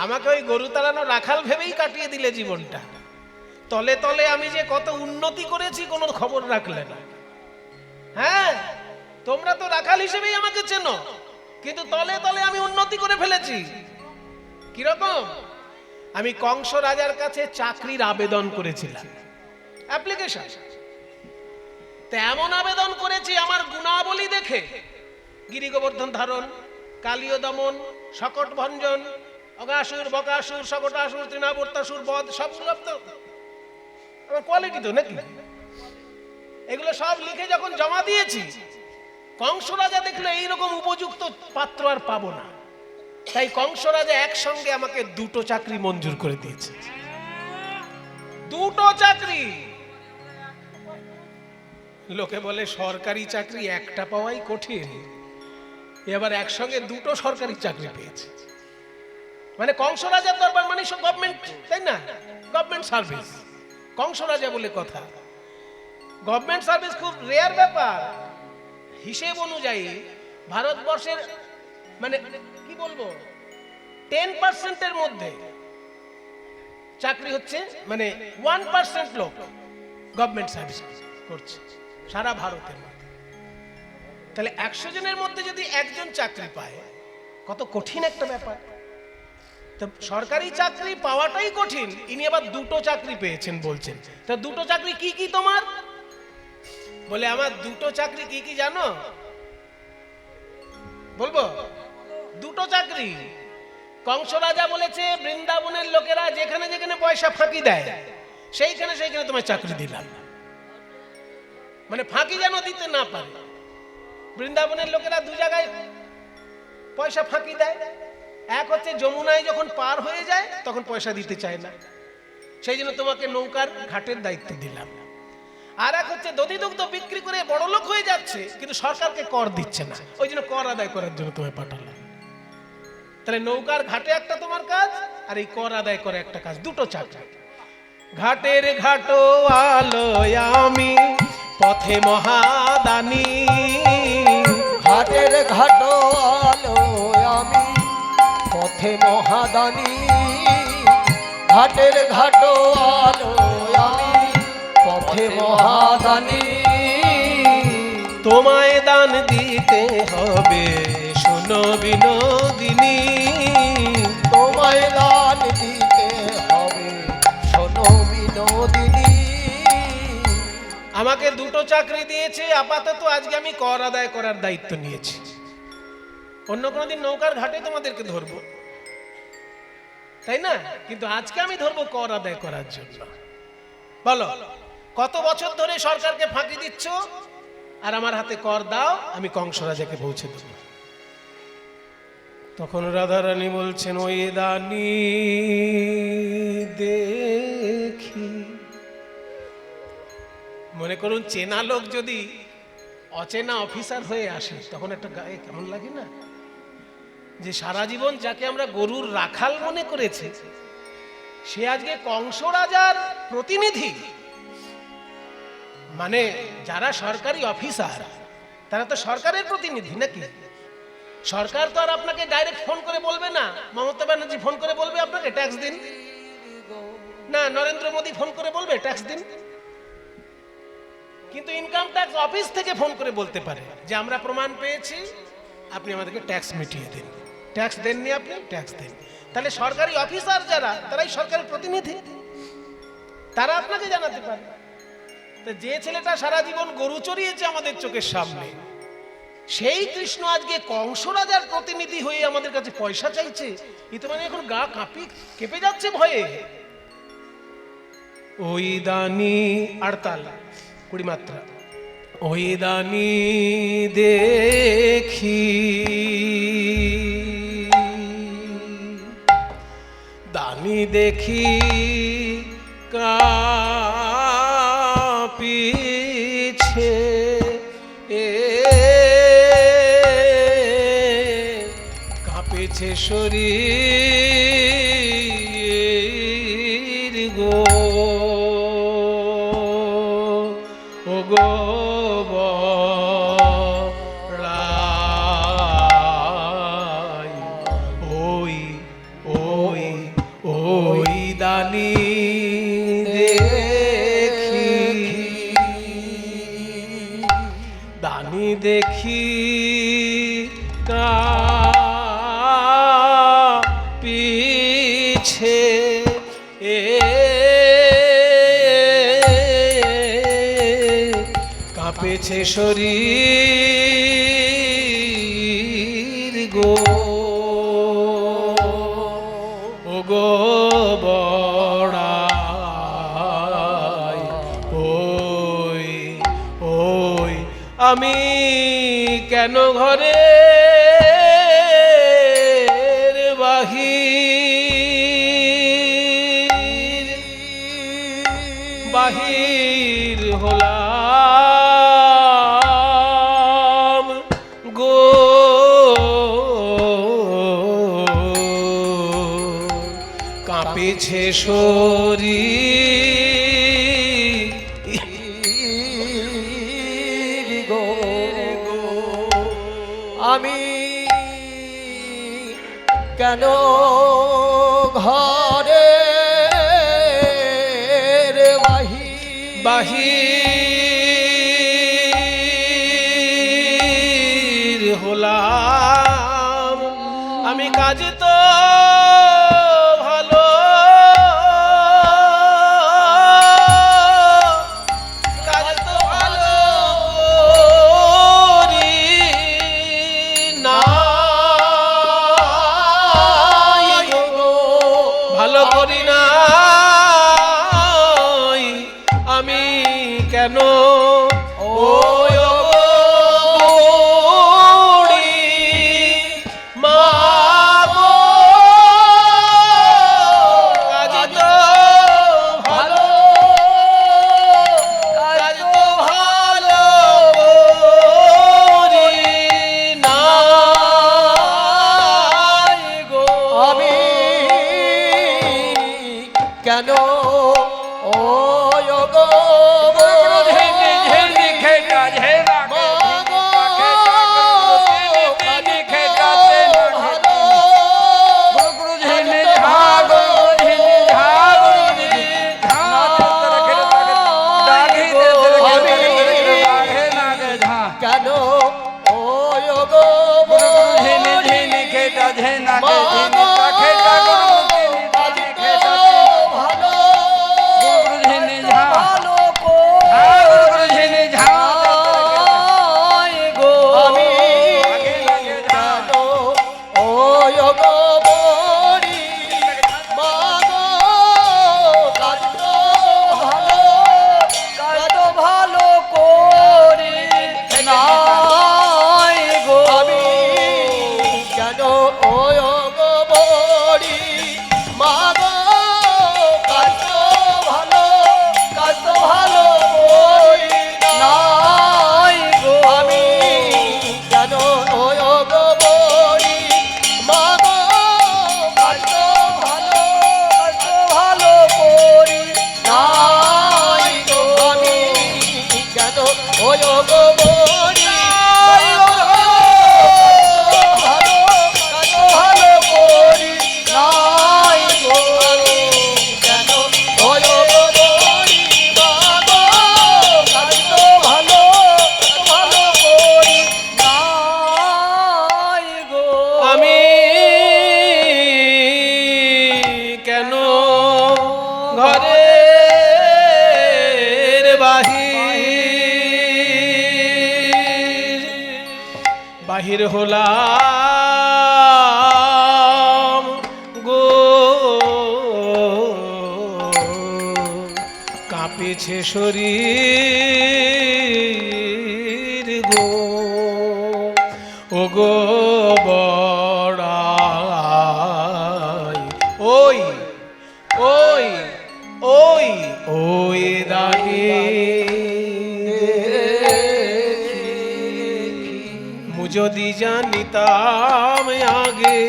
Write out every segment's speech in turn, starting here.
আমাকে ওই গরু তাড়ানো রাখাল ভেবেই কাটিয়ে দিলে জীবনটা। তলে তলে আমি যে কত উন্নতি করেছি কোনো খবর রাখলে না। হ্যাঁ, তোমরা তো রাখাল হিসেবেই আমাকে চেনো, কিন্তু তলে তলে আমি উন্নতি করে ফেলেছি। কিরকম? আমি কংস রাজার কাছে চাকরির আবেদন করেছিলাম, অ্যাপ্লিকেশন। তেমন আবেদন করেছি, আমার গুণাবলী দেখে গিরি গোবর্ধন ধারণ, কালীয় দমন, শকট ভঞ্জন, অগাসুর, বকাসুর, শকটাসুর, তৃণাবর্তাসুর, বধ, সব তো আমার কোয়ালিটি তো নাকি। এগুলো সব লিখে যখন জমা দিয়েছি, কংস রাজা দেখলো এইরকম উপযুক্ত পাত্র আর পাবো না, তাই কংস রাজা একসঙ্গে আমাকে 2টো চাকরি মঞ্জুর করে দিয়েছে। 2টো চাকরি। লোকে বলে সরকারি চাকরি একটা পাওয়াই কঠিন, এবার একসঙ্গে 2টো সরকারি চাকরি পেয়েছে। মানে কংস রাজার দরবার মানে সব গভর্নমেন্ট, তাই না? গভর্নমেন্ট সার্ভিস, কংস রাজা বলে কথা। গভর্নমেন্ট সার্ভিস খুব রেয়ার ব্যাপার। হিসেব অনুযায়ী ভারতবর্ষের মানে কি বলবো 10% মধ্যে চাকরি হচ্ছে, মানে 1% লোক গভর্নমেন্ট সার্ভিস করছে সারা ভারতের মধ্যে। তাহলে 100 জনের মধ্যে যদি একজন চাকরি পায়, কত কঠিন একটা ব্যাপার। তো সরকারি চাকরি পাওয়াটাই কঠিন, ইনি আবার 2টো চাকরি পেয়েছেন বলছেন। তা 2টো চাকরি কি কি তোমার? বলে আমার 2টো চাকরি কি কি জানো? বলবো 2টো চাকরি। কংস রাজা বলেছে বৃন্দাবনের লোকেরা যেখানে যেখানে পয়সা ফাঁকি দেয় সেইখানে সেইখানে তোমায় চাকরি দিলাম, মানে ফাঁকি যেন দিতে না পারে। বৃন্দাবনের লোকেরা 2 জায়গায় পয়সা ফাঁকি দেয়। এক হচ্ছে যমুনায় যখন পার হয়ে যায় তখন পয়সা দিতে চায় না, সেই জন্য তোমাকে নৌকার ঘাটের দায়িত্ব দিলাম। আর এক হচ্ছে দধি দুগ্ধ বিক্রি করে বড় লোক হয়ে যাচ্ছে কিন্তু সরকারকে কর দিচ্ছে না, ওই জন্য কর আদায় করার জন্য তোমায় পাঠালাম। তাহলে নৌকার ঘাটে একটা তোমার কাজ, আর এই কর আদায় করে একটা কাজ, 2টো চাকরি। ঘাটের ঘাটো আলো আমি পথে মহাদানী, ঘাটের ঘাটো আলো আমি পথে মহাদানী, ঘাটের ঘাটো আলো আমি পথে মহাদানী। তোমায় দান দিতে হবে শোনো বিনোদিনী, তোমায় দান দিতে হবে শোনো বিনোদিনী। আমাকে 2টো চাকরি দিয়েছে, আপাতত আজকে আমি কর আদায় করার দায়িত্ব নিয়েছি। অন্য কোনোদিন নৌকার ঘাটে তোমাদেরকে ধরবো, তাই না? কিন্তু আজকে আমি ধরবো কর আদায় করার জন্য। বলো কত বছর ধরে সরকারকে ফাঁকি দিচ্ছ, আর আমার হাতে কর দাও, আমি কংস রাজাকে পৌঁছে দেব। তখন রাধারানী বলছেন ওই দানি দেখি। মনে করুন চেনা লোক যদি অচেনা অফিসার হয়ে আসে তখন একটা গায়ে কেমন লাগে না? যে সারা জীবন যাকে আমরা গরুর রাখাল মনে করেছি সে আজকে কংস রাজার প্রতিনিধি। মানে যারা সরকারি অফিসার তারা তো সরকারের প্রতিনিধি নাকি? সরকার তো আর আপনাকে ডাইরেক্ট ফোন করে বলবে না, মমতা ব্যানার্জি ফোন করে বলবে আপনাকে ট্যাক্স দিন, না নরেন্দ্র মোদী ফোন করে বলবে ট্যাক্স দিন। কিন্তু ইনকাম ট্যাক্স অফিস থেকে ফোন করে বলতে পারে যে আমরা প্রমাণ পেয়েছি, আপনি আমাদেরকে ট্যাক্স মিটিয়ে দিন। ট্যাক্স দেননি আপনি, ট্যাক্স দেন। তাহলে সরকারি অফিসার যারা তারাই সরকারের প্রতিনিধি, তারা আপনাকে জানাতে পারে। তো যে ছেলেটা সারা জীবন গরু চড়িয়েছে আমাদের চোখের সামনে, সেই কৃষ্ণ আজকে কংস রাজার প্রতিনিধি হয়ে আমাদের কাছে পয়সা চাইছে, এ তো মানে এখন গা কেঁপে যাচ্ছে ভয়ে। ওই দানি 48 20 মাত্রা। ওই দানি দেখি দানি দেখি কাঁপিছে কাঁপিছে শরীর গো, ও গো বড়াই, ওই ওই দানি দেখি, দানি দেখি পিছে কাঁপেছে শরীর গো, ও গো বড়াই, ওই ওই আমি কেন ঘরে বাহির বাহির হলাম গো, কাঁপেছে শরীর গো, আমি কেন ঘরে বাহির হলাম, আমি কাজ তো ভালো কাজ তো ভালো করি না, ভালো করি না আমি কেন ওই বুড়ি মা গো, কাজ তো ভালো কাজ তো ভালো করি না গো, আমি কেন বাহির হলাম গো, কাঁপেছে শরীর গো, ও গো বড়াই, ওই ওই ওই ওই দানি যদি জানিতাম আগে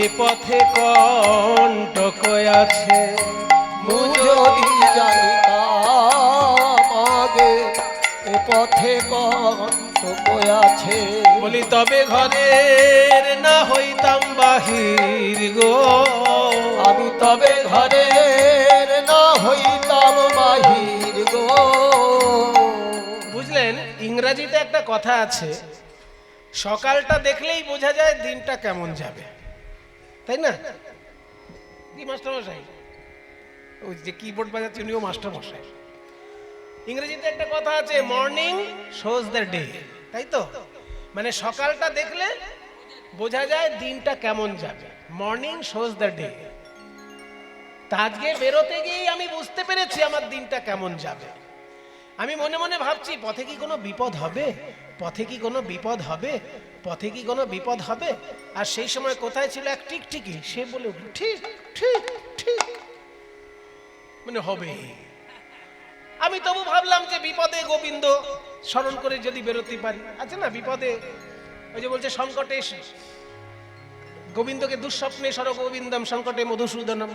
এ পথে কণ্টক আছে, যদি জানিতাম আগে এ পথে কণ্টক আছে, বলি তবে ঘরের না হইতাম বাহির গো, আমি তবে ঘরে কথা আছে, সকালটা দেখলেই বোঝা যায় দিনটা কেমন যাবে, তাই না? কি মাস্টার মশাই? ওই যে কিবোর্ড বাজাচ্ছে উনিও মাস্টার মশাই। ইংরেজিতে একটা কথা আছে, মর্নিং শোজ দ্য ডে, তাই তো? মানে সকালটা দেখলে বোঝা যায় দিনটা কেমন যাবে, মর্নিং শোজ দ্য ডে। তা আজকে বেরোতে গিয়েই আমি বুঝতে পেরেছি আমার দিনটা কেমন যাবে। আমি মনে মনে ভাবছি, পথে কি কোনো বিপদ হবে, পথে কি কোনো বিপদ হবে, পথে কি কোনো বিপদ হবে। আর সেই সময় কোথায় ছিল এক টিকটিকি, সে বলে উঠল ঠিক ঠিক ঠিক, মানে হবে। আমি তবু ভাবলাম যে বিপদে গোবিন্দ স্মরণ করে যদি বেরোতে পারি। আচ্ছা না, বিপদে ওই যে বলছে সংকটে গোবিন্দকে দুঃস্বপ্নে সর গোবিন্দম সংকটে মধুসূদনম।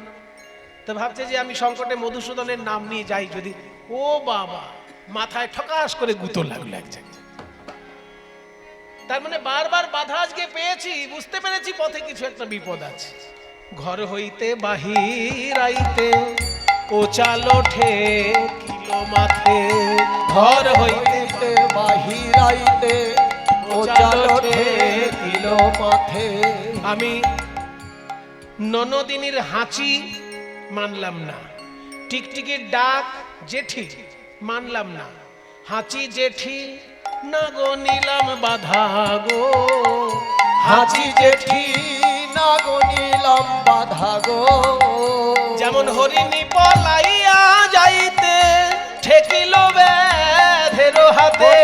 তো ভাবছে যে আমি সংকটে মধুসূদনের নাম নিয়ে যাই যদি, ও বাবা, মাথায় ঠকাস করে গুঁতো লাগলো এক জায়গায়। তার মানে বারবার বাধা আজকে পেয়েছি, বুঝতে পেরেছি পথে কিছু একটা বিপদ আছে। ঘর হইতে বাহির আইতে ও চাল ওঠে কিলো মাথে, ঘর হইতে বাহির আইতে ও চাল ওঠে কিলো মাথে। আমি ননদিনীর হাঁচি মানলাম না, টিকটিকির ডাক জেঠি মানলাম না, হাঁচি জেঠি না গো নিলাম বাধা গো, হাঁচি জেঠি না গো নিলাম বাধা গো। যেমন হরিণী পলাইয়া যাইতে ঠেকিল ব্যাধের হাতে,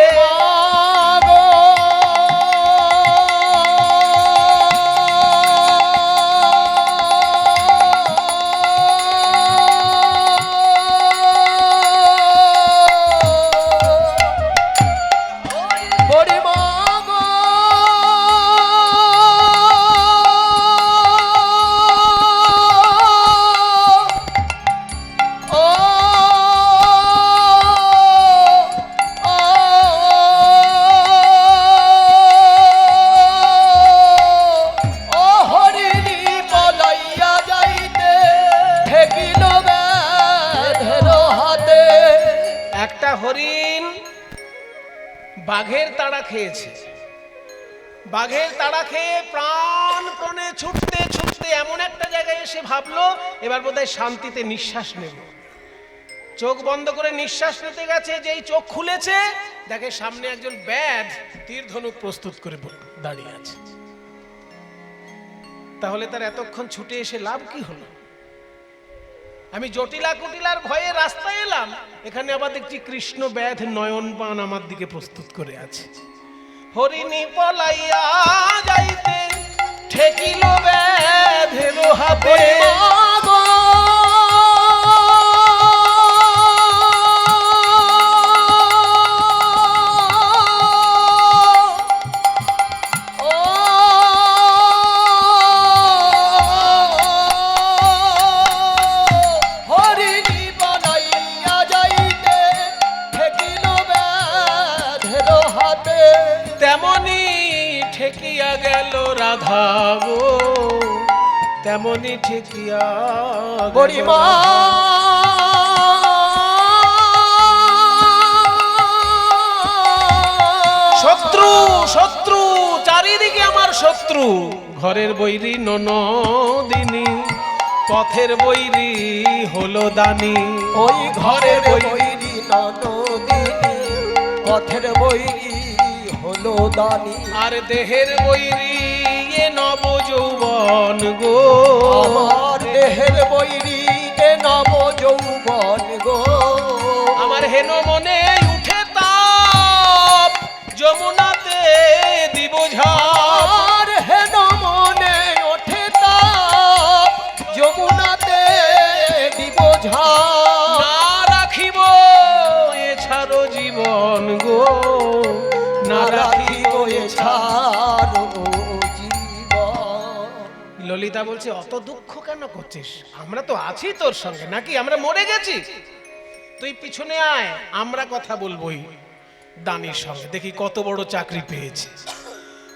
হরিণ বাঘের তাড়া খেয়েছে, বাঘের তাড়া খেয়ে প্রাণপণে ছুটতে ছুটতে এমন একটা জায়গায় এসে ভাবলো এবার বোধহয় শান্তিতে নিঃশ্বাস নেব। চোখ বন্ধ করে নিঃশ্বাস নিতে গেছে, যেই চোখ খুলেছে দেখে সামনে একজন ব্যাধ তীর ধনুক প্রস্তুত করে দাঁড়িয়ে আছে। তাহলে তার এতক্ষণ ছুটে এসে লাভ কি হলো? আমি জটিলা কুটিলার ভয়ে রাস্তায় এলাম, এখানে আবার দেখছি কৃষ্ণ ব্যাধ নয়ন পান আমার দিকে প্রস্তুত করে আছে। হরিণী পলাইয়া যাইতে ঠেকিল ব্যাধের হাতে, ঠেকিয়া গেল রাধা গো, তেমনি ঠেকিয়া গরিমা। শত্রু শত্রু চারিদিকে আমার শত্রু, ঘরের বৈরী ননদিনী, পথের বৈরী হলো দানি। ওই ঘরের বৈরী ননদিনী, পথের বৈরী হলো দানি। আর দেহের বৈরী এ নব যৌবন গো, আমার দেহের বৈরী এ নব যৌবন গো। আমার হেন মনে উঠে তাপ, যমুনাতে দিব ঝাঁপ। আর হেন মনে ওঠে তাপ, যমুনাতে দিব ঝাঁপ। না রাখিব এছাড়ো জীবন গো, না রাখিব এছাড়ো জীবন। ললিতা বলছে অত দুঃখ কেন করছিস? আমরা তো আছি তোর সঙ্গে, নাকি আমরা মরে গেছি? তুই পিছনে আয়, আমরা কথা বলবোই দানির সঙ্গে, দেখি কত বড় চাকরি পেয়েছে।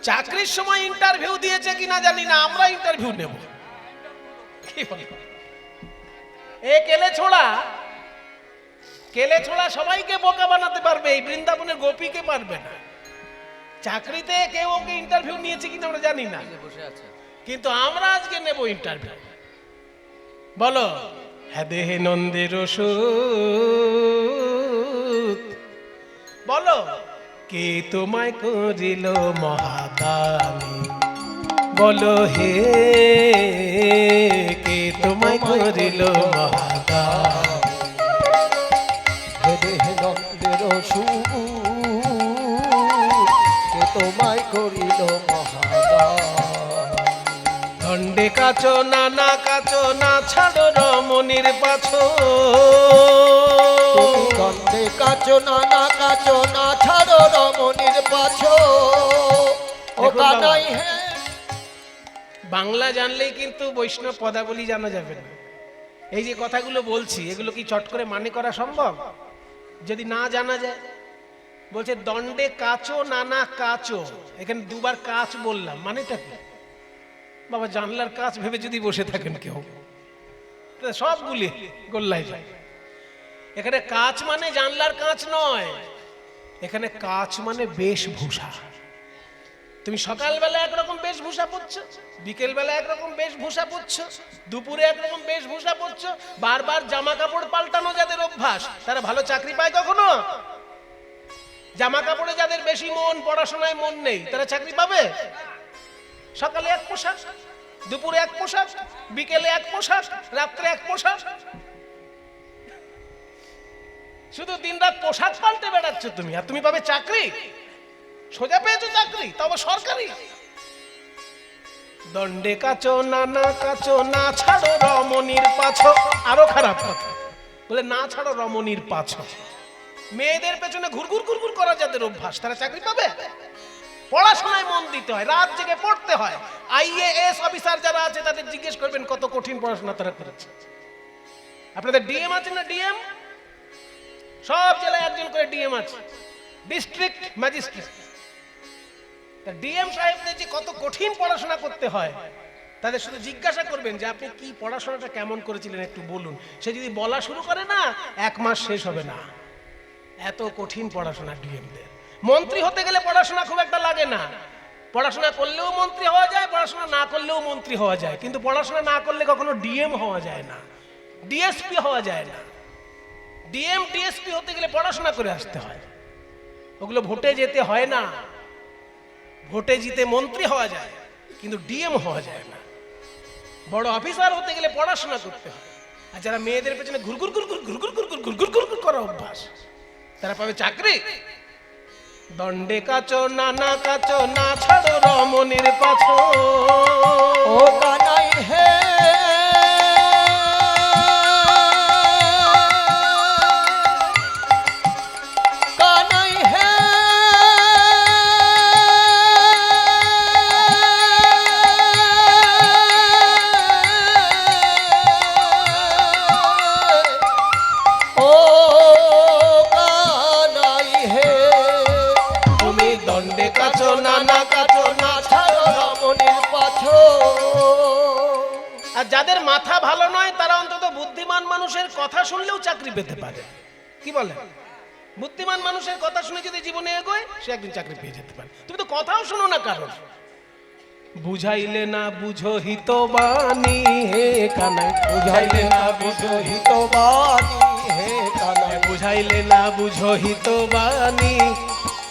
চাকরির সময় ইন্টারভিউ দিয়েছে কিনা জানি না, আমরা ইন্টারভিউ নেব। কি বল? এ কেলে ছোড়া, কেলে ছোড়া সবাইকে বোকা বানাতে পারবে, এই বৃন্দাবনের গোপীকে পারবে না। চাকরিতে কেউ ওকে ইন্টারভিউ নিয়েছে কিনা আমরা জানি না, কিন্তু আমরা আজকে নেব ইন্টারভিউ। বলো, হ্যাঁ দেহে নন্দের ওষুধ, বলো কে তোমায় করিল মহাদানী, বলো হে কে তোমায় করিল মহাদানী। হে দেহে নন্দের অসুখ কে তোমায় করিল মহাদান। দণ্ডে কাচো নানা কাচো না ছাড়ো রমণীর পাছো, তুমি দণ্ডে কাচো নানা কাচো না ছাড়ো রমণীর পাছো। ও দেখুন কানাই বাবা, হে, বাংলা জানলেই কিন্তু বৈষ্ণব পদাবলী জানা যাবে না। এই যে কথাগুলো বলছি এগুলো কি চট করে মানে করা সম্ভব যদি না জানা যায়? বলছে দণ্ডে কাচো নানা কাচো, এখানে দুবার কাচ বললাম, মানেটা কি? বাবা জানলার কাচ ভেবে যদি বসে থাকেন কেউ, তো সবগুলি গোল্লাই যায়। এখানে কাচ মানে জানলার কাচ নয়, এখানে কাচ মানে বেশভূষা। তুমি সকালবেলা একরকম বেশভূষা পরছো, বিকেলবেলা একরকম বেশভূষা পরছো, দুপুরে একরকম বেশভূষা পরছো, বারবার জামা কাপড় পাল্টানো যাদের অভ্যাস তারা ভালো চাকরি পায় কখনো? জামা কাপড়ে যাদের বেশি মন, পড়াশোনায় মন নেই, তারা চাকরি পাবে? সকালে এক পোশাক, দুপুরে এক পোশাক, বিকেলে এক পোশাক, রাত্রে এক পোশাক, শুধু দিনরাত পোশাক পাল্টে বেড়াচ্ছ তুমি, আর তুমি পাবে চাকরি? সোজা পেয়েছো চাকরি, তবে সরকারি। দণ্ডে কাচো নানা কাচো না ছাড়ো রমণীর পাছো, আরো খারাপ কথা, বলে না ছাড়ো রমণীর পাছো। মেয়েদের পেছনে ঘুরঘুর ঘুরঘুর করা যাদের অভ্যাস তারা চাকরি পাবে? পড়াশোনায় মন দিতে হয়, রাত জেগে পড়তে হয়। আইএএস অফিসার যারা আছে তাদের জিজ্ঞেস করবেন কত কঠিন পড়াশোনা তারা করেছে। আপনাদের ডিএম আছে না? ডিএম সব জেলায় একজন করে ডিএম আছে, ডিস্ট্রিক্ট ম্যাজিস্ট্রেট। ডিএম সাহেবদের যে কত কঠিন পড়াশোনা করতে হয়, তাদের শুধু জিজ্ঞাসা করবেন যে আপনি কি পড়াশোনাটা কেমন করেছিলেন একটু বলুন। সে যদি বলা শুরু করে না, এক মাস শেষ হবে না, এত কঠিন পড়াশোনা ডিএমদের। মন্ত্রী হতে গেলে পড়াশোনা খুব একটা লাগে না, পড়াশোনা করলেও মন্ত্রী হওয়া যায়, পড়াশোনা না করলেও মন্ত্রী হওয়া যায়, কিন্তু পড়াশোনা না করলে কখনো ডিএম হওয়া যায় না, ডিএসপি হওয়া যায় না। ডিএম ডিএসপি হতে গেলে পড়াশোনা করে আসতে হয়, ওগুলো ভোটে যেতে হয় না। ভোটে জিতে মন্ত্রী হওয়া যায়, কিন্তু ডিএম হওয়া যায় না। বড় অফিসার হতে গেলে পড়াশোনা করতে হয়। আর যারা মেয়েদের পেছনে ঘুরঘুর ঘুরঘুর ঘুরঘুর ঘুরঘুর ঘুরঘুর ঘুরঘুর করা অভ্যাস, তারা পাবে চাকরি? দণ্ডে কাচো নানা কাচো না ছাড়ো রমণীর পাছো। ও কানাই হে, কানাই হে, ও কানাই হে, তুমি দণ্ডে কাচো নানা কাচো না ছাড়ো রমণীর পাছো। আর যাদের মাথা ভালো নয় তারা অন্তত বুদ্ধিমান মানুষের কথা শুনলেও চাকরি পেতে পারে। কি বলে? বুদ্ধিমান মানুষের কথা শুনে যদি জীবনে এগোয় সে একদিন চাকরি পেয়ে যেতে পারে। তুমি তো কথাও শোনো না কারণ। বুঝাইলে না বুঝো হিতবাণী হে কানাই, বুঝাইলে না বুঝো হিতবাণী হে কানাই, বুঝাইলে না বুঝো হিতবাণী,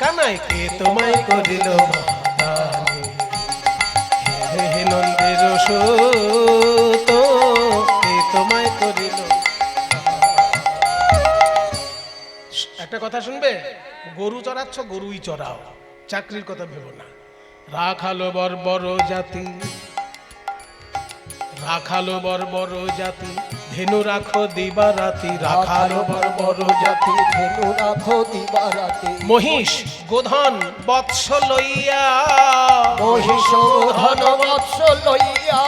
কানাই কে তোমায় করিল মহাদানী। হে হে নন্দের সুত কে তোমায় করিল। একটা কথা শুনবে, গরু চড়াচ্ছ গরুই চড়াও, চাকরির কথা ভেবো না। রাখালো বর্বর জাতি, রাখালো বর্বর জাতি, ধেনু রাখো দিবারাতি, রাখালো বর্বর জাতি। ধেনু রাখো দিবারাতি, মহিষ গোধন বৎস লইয়া, মহিষ ধন বৎস লইয়া।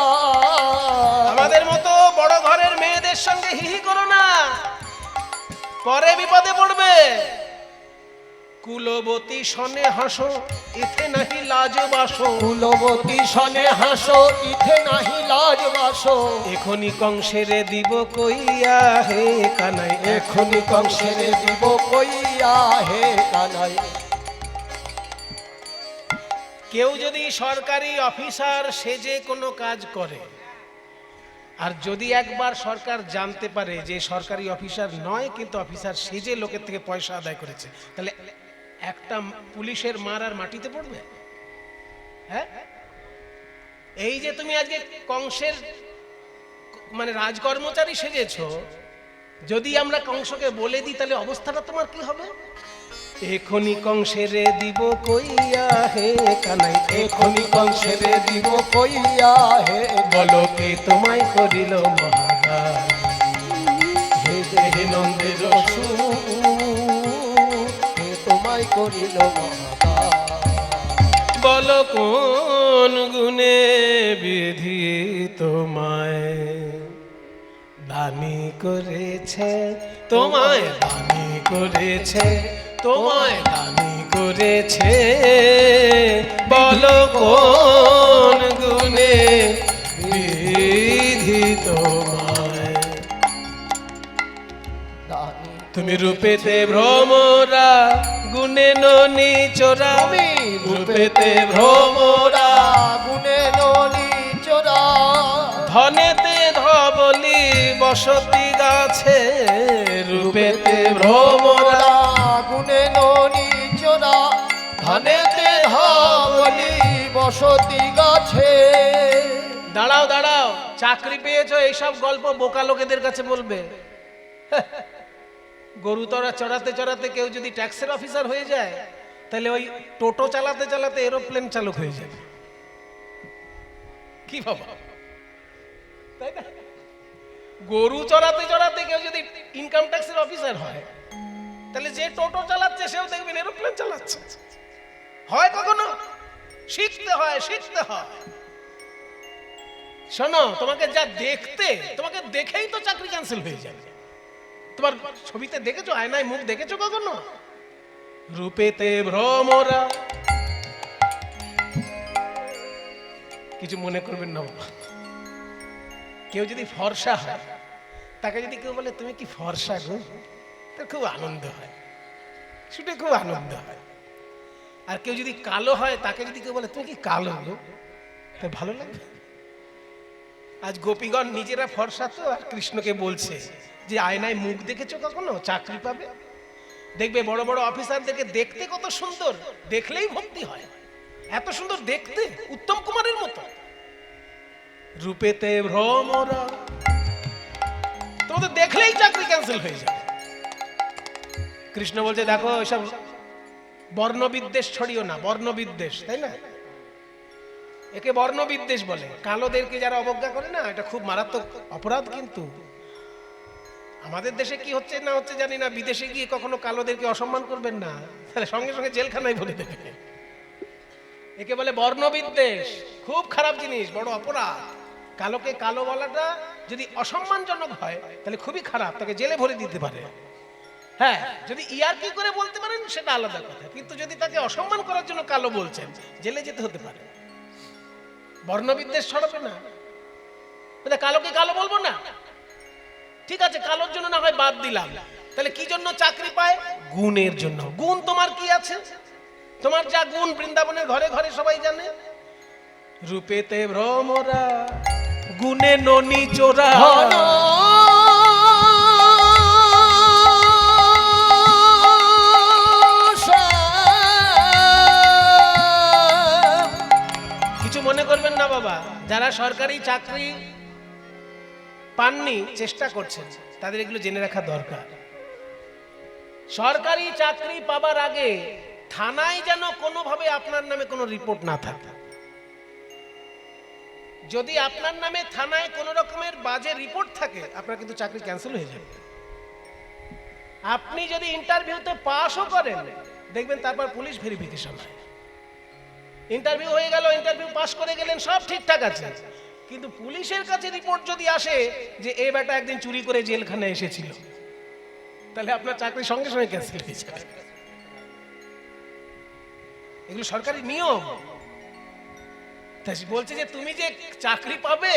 আমাদের মতো বড় ঘরের মেয়েদের সঙ্গে হিহি করো না, পরে বিপদে পড়বে। কুলবতী শনে হাসো ইথে নাহি লাজ বাসো, কুলবতী শনে হাসো ইথে নাহি লাজ বাসো। এখনি কংসেরে দিব কইয়া হে কানাই, এখনি কংসেরে দিব কইয়া হে কানাই। কেউ যদি সরকারি অফিসার সেজে কোনো কাজ করে, আর যদি একবার সরকার জানতে পারে যে সরকারি অফিসার নয় কিন্তু অফিসার সেজে লোকের থেকে পয়সা আদায় করেছে, তাহলে একটা পুলিশের মার আর মাটিতে পড়বে? হ্যাঁ, এই যে তুমি আজকে কংসের মানে রাজকর্মচারী সেজেছো, যদি আমরা কংসকে বলে দিই তাহলে অবস্থাটা তোমার কি হবে? এখনি কংসেরে দিব কইয়া হে কানাই, এখনি কংসেরে দিব কইয়া হে বলো কে তোমায় করিল মহাদান, হে দেহে নন্দের হে তোমায় করিল মহাদান। বলো কোন গুণে বিধি তোমায় দানি করেছে, তোমায় দানি করেছে, তোমায় দানি করেছে, বলো কোন গুণে বিধি তোমায়। দানি তুমি রূপেতে ভ্রমরা, গুণে ননি চোরা, তুমি রূপেতে ভ্রমরা, গুণে ননি চোরা, ধনেতে ধবলি বসতি গাছে, রূপেতে ভ্রমরা, গুণে ননি চোরা, ধনেতে ধবলি বসতি গাছে। দাঁড়াও দাঁড়াও, চাকরি পেয়েছো এইসব গল্প বোকা লোকেদের কাছে বলবে। গরু তোরা চড়াতে চড়াতে কেউ যদি ট্যাক্সের অফিসার হয়ে যায়, তাহলে ওই টোটো চালাতে চালাতে এরোপ্লেন চালক হয়ে যাবে। কি বাবা, তাই না? গরু চড়াতে চড়াতে কেউ যদি ইনকাম ট্যাক্সের অফিসার হয়, তাহলে যে টোটো চালাচ্ছে সেও দেখবেন এরোপ্লেন চালাচ্ছে। হয় কখনো? শিখতে হয়, শিখতে হয়। শোনো, তোমাকে যা দেখতে, তোমাকে দেখেই তো চাকরি ক্যান্সেল হয়ে যাবে। তোমার ছবিতে দেখেছো, আয়নায় মুখ দেখেছো কখনো? রূপেতে ভ্রমরা, কিছু মনে করবেন না বাবা। কেউ যদি ফর্সা হয়, তাকে যদি কেউ বলে তুমি কি ফর্সা গো, তো খুব আনন্দ হয়, শুনে খুব আনন্দ হয়। আর কেউ যদি কালো হয়, তাকে যদি কেউ বলে তুমি কি কালো গো, তো ভালো লাগবে। আজ গোপীগণ নিজেরা ফর্সা তো, আর কৃষ্ণকে বলছে যে আয়নায় মুখ দেখেছো কখনো, চাকরি পাবে। দেখবে বড় বড় অফিসারদেরকে দেখতে কত সুন্দর, দেখলেই ভক্তি হয়, এত সুন্দর দেখতে, উত্তম কুমারের মতো। রূপেতে ভ্রমরা, তোমাদের দেখলেই চাকরি ক্যান্সেল হয়ে যাবে। কৃষ্ণ বলছে দেখো এসব বর্ণবিদ্বেষ ছড়িও না, বর্ণবিদ্বেষ, তাই না? একে বর্ণবিদ্বেষ বলে। কালোদেরকে যারা অবজ্ঞা করে না, এটা খুব মারাত্মক অপরাধ। কিন্তু আমাদের দেশে কি হচ্ছে না হচ্ছে জানি না, বিদেশে গিয়ে কখনো কালোদেরকে অসম্মান করবেন না, তাহলে সঙ্গে সঙ্গে জেলখানায় ভরে দেবে। একে বলে বর্ণবিদ্বেষ, খুব খারাপ জিনিস, বড় অপরাধ। কালোকে কালো বলাটা যদি অসম্মানজনক হয় তাহলে খুবই খারাপ, তাকে জেলে ভরে দিতে পারে। হ্যাঁ, যদি ইয়ার্কি করে বলতে পারেন সেটা আলাদা কথা, কিন্তু যদি তাকে অসম্মান করার জন্য কালো বলছেন, জেলে যেতে হতে পারে। বর্ণবিদ্বেষ ছড়াবে না, কালোকে কালো বলবো না, ঠিক আছে, কালোর জন্য না হয় বাদ দিলাম, তাহলে কি জন্য চাকরি পায়? গুণের জন্য। গুণ তোমার কি আছে? তোমার যা গুণ বৃন্দাবনের ঘরে ঘরে সবাই জানে। রূপেতে ভ্রমরা, গুণে ননি চোরা, কিছু মনে করবেন না বাবা। যারা সরকারি চাকরি পাননি, চেষ্টা করছেন, তাদের এগুলো জেনে রাখা দরকার। সরকারি চাকরি পাবার আগে থানায় যেন কোনোভাবে আপনার নামে কোনো রিপোর্ট না থাকে। যদি আপনার নামে থানায় কোনো রকমের বাজে রিপোর্ট থাকে, আপনার কিন্তু চাকরি ক্যান্সেল হয়ে যাবে। আপনি যদি ইন্টারভিউতে পাসও করেন, দেখবেন তারপর পুলিশ ভেরিফিকেশন হয়। ইন্টারভিউ হয়ে গেল, ইন্টারভিউ পাস করে গেলেন, সব ঠিকঠাক আছে, কিন্তু পুলিশের কাছে রিপোর্ট যদি আসে যে এই বেটা একদিন চুরি করে জেলখানায় এসেছিল, তাহলে আপনার চাকরি সঙ্গে সঙ্গে ক্যান্সেল হয়ে যাবে। এগুলো সরকারি নিয়ম। বলছে যে তুমি যে চাকরি পাবে,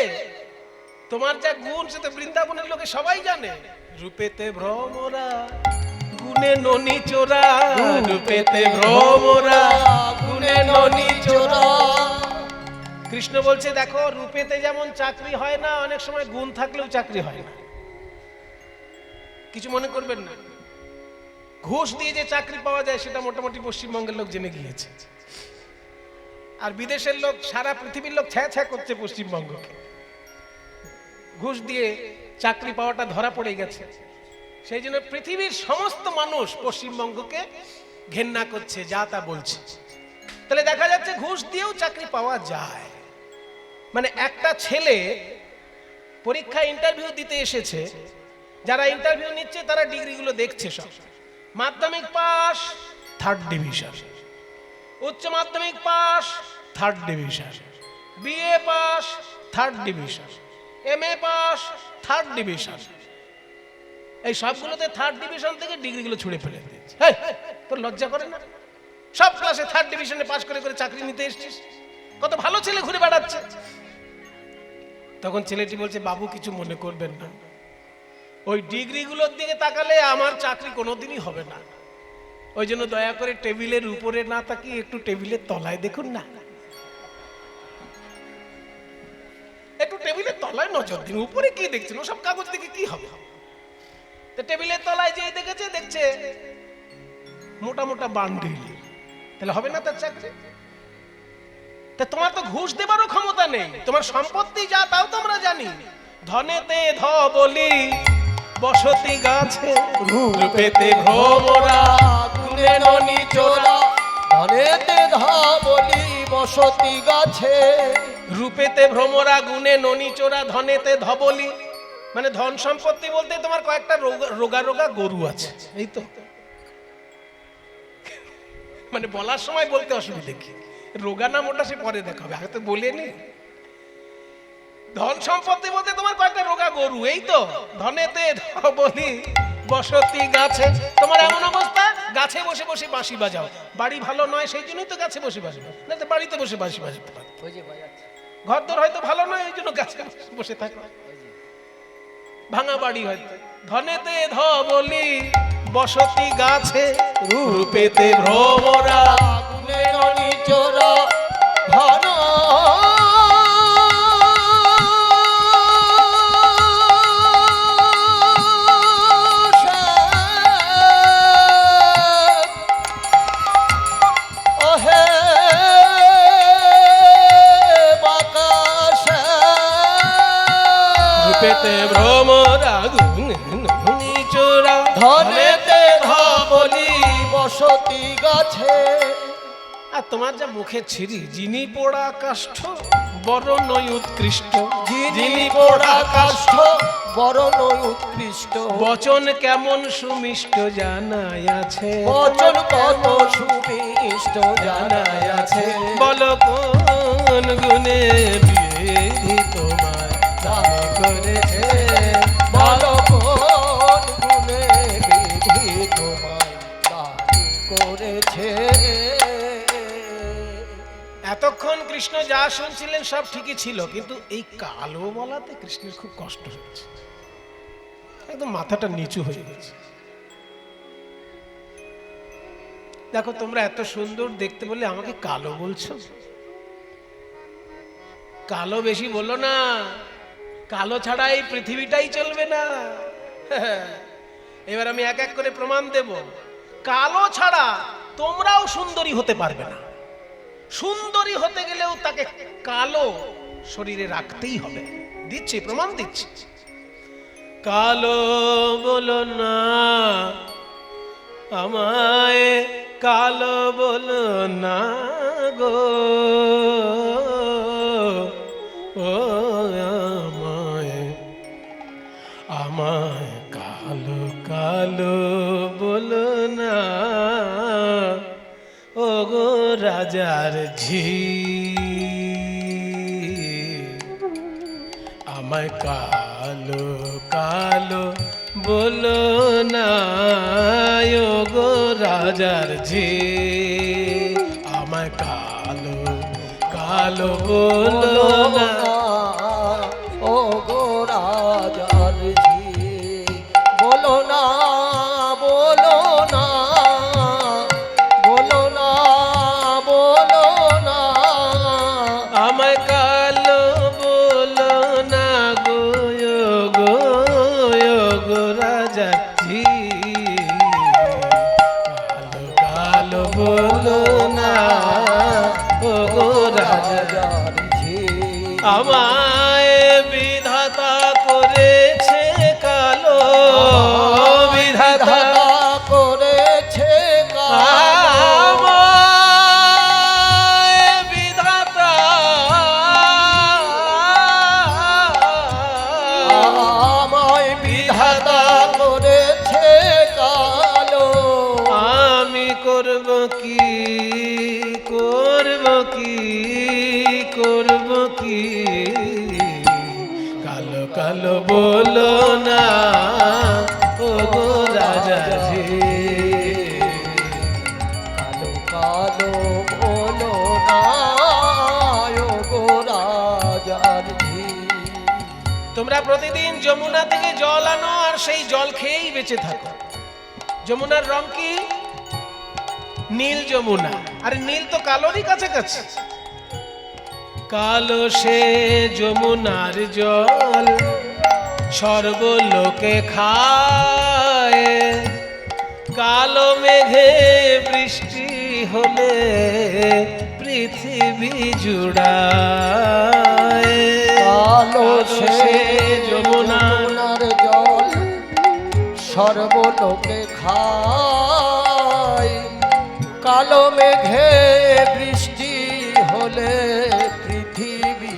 তোমার যা গুণ সেটা বৃন্দাবনের লোকে সবাই জানে। রূপেতে ভ্রমরা, গুণে ননি চোরা রূপেতে ভ্রমরা গুণে ননি চোরা। কৃষ্ণ বলছে দেখো রূপেতে যেমন চাকরি হয় না, অনেক সময় গুণ থাকলেও চাকরি হয় না। কিছু মনে করবেন না, ঘুষ দিয়ে যে চাকরি পাওয়া যায় সেটা মোটামুটি পশ্চিমবঙ্গের লোক জেনে গিয়েছে, আর বিদেশের লোক, সারা পৃথিবীর লোক ছ্যা ছ্যা করছে পশ্চিমবঙ্গকে। ঘুষ দিয়ে চাকরি পাওয়াটা ধরা পড়ে গেছে, সেই জন্য পৃথিবীর সমস্ত মানুষ পশ্চিমবঙ্গকে ঘেন্না করছে, যা তা বলছে। তাহলে দেখা যাচ্ছে ঘুষ দিয়েও চাকরি পাওয়া যায়। মানে একটা ছেলে পরীক্ষা ইন্টারভিউ দিতে এসেছে, যারা ইন্টারভিউ নিচ্ছে তারা ডিগ্রিগুলো দেখছে, সব মাধ্যমিক পাস 3rd ডিভিশন, উচ্চ মাধ্যমিক pass 3rd division, BA pass 3rd division, MA pass 3rd division. এই সবগুলোতে 3rd ডিভিশন থেকে ডিগ্রিগুলো ছুঁড়ে ফেলে দিয়েছে। হেই, তোর লজ্জা করে না? সব ক্লাসে 3rd ডিভিশনে পাস করে করে চাকরি নিতে এসেছিস, কত ভালো ছেলে ঘুরে বেড়াচ্ছে। তখন ছেলেটি বলছে বাবু কিছু মনে করবেন না, ওই ডিগ্রিগুলোর দিকে তাকালে আমার চাকরি কোনোদিনই হবে না, ওই জন্য দয়া করে টেবিলের উপরে না তাকিয়ে একটু টেবিলের তলায় দেখুন না, একটু টেবিলের তলায় নজর দিন, উপরে কি দেখছেন, ওসব কাগজ দেখে কি হবে? টেবিলের তলায় যেই দেখেছে, দেখছে মোটা মোটা বান্ডিল, তাহলে হবে না তার চাকরি? তা তোমার তো ঘুষ দেবারও ক্ষমতা নেই, তোমার সম্পত্তি যা তাও তো আমরা জানি। ধনেতে ধ বলি বসতি গাছে রূপেতে ভ্রমরা গুণে ননি চোরা। ধনেতে ধ বলি বসতি গাছে, রূপেতে ভ্রমরা গুণে ননি চোরা। ধনেতে ধবলি মানে ধন সম্পত্তি বলতে তোমার কয়েকটা রোগা রোগা গরু আছে, এই তো। মানে বলার সময় বলতে অসুবিধা কি, রোগা না মোটা সে পরে দেখাবে, আগে তো বলে নি। ধন সম্পত্তি বলতে তোমার কয়েকটা রোগা গরু, এই তো। ধনেতে ধবলি বসতি গাছে, তোমার এমন অবস্থা গাছে বসে বসে বাঁশি বাজাও। বাড়ি ভালো নয় সেই জন্যই তো গাছে বসে বাঁশি বাজাও, না তো বাড়িতে বসে বাঁশি বাজাতে পারো। ঘর দর হয়তো ভালো নয়, এই জন্য গাছে বসে থাকো, ভাঙা বাড়ি হয়তো। ধনেতে ধবলি বসতি গাছে রূপেতে ভ্রমরা গুণে ননি চোরা। ধন ওহে বাকাশে রূপেতে ভ্রমরা গুণে ননি চোরা। ধনেতে ধবলি বসতি গাছে। আর তোমার যা মুখে ছিরি, যিনি পোড়া কাষ্ঠ বড় নয় উৎকৃষ্ট, যিনি পোড়া কাষ্ঠ বড় নয় উৎকৃষ্ট। বচন কেমন সুমিষ্ট জানাই আছে, বচন কত সুমিষ্ট জানাই আছে। বল কোন গুণে বিধি তোমায় দামি করেছে, বল কোন গুণে বিধি তোমায় দামি করেছে। এতক্ষণ কৃষ্ণ যা শুনছিলেন সব ঠিকই ছিল, কিন্তু এই কালো বলাতে কৃষ্ণের খুব কষ্ট হয়েছে, একদম মাথাটা নিচু হয়ে গেছে। দেখো তোমরা এত সুন্দর দেখতে বলে আমাকে কালো বলছো, কালো বেশি বলো না, কালো ছাড়া এই পৃথিবীটাই চলবে না। এবার আমি এক এক করে প্রমাণ দেব, কালো ছাড়া তোমরাও সুন্দরী হতে পারবে না। সুন্দরী হতে গেলেও তাকে কালো শরীরে রাখতেই হবে। দিচ্ছি, প্রমাণ দিচ্ছি। কালো বলো না আমায়, কালো বলো না গো, ও আমায় আমায় কালো কালো বলো না, ও গো রাজার ঝি, আমায় কালো কালো বলো না, ও গো রাজার ঝি, আমায় কালো কালো বলো না। ও গো রাজার ঝি, বলো না বলো চাচ্ছি কালো কালো বলো না ও গো রাজা রাজার ঝি আমায় বিধাতা করেছে কালো বিধাতা ধাতা করেছে আমায় বিধাতা আমায় বিধাতা করেছে কালো আমি করব কি করব কি করব কি কালো কালো বলো না ও গো রাজা জি কালো কালো বলো না ও গো রাজার ঝি তোমরা প্রতিদিন যমুনা থেকে জল আনো আর সেই জল খেয়েই বেঁচে থাকো যমুনার রং কি নীল যমুনা আর নীল তো কালোরই কাছাকাছি কালো সে যমুনার জল সর্বলোকে খায় কালো মেঘে বৃষ্টি হলে পৃথিবী জুড়ায় কালো সে যমুনার যমুনার জল সর্বলোকে খায় কালো মেঘে বৃষ্টি হলে পৃথিবী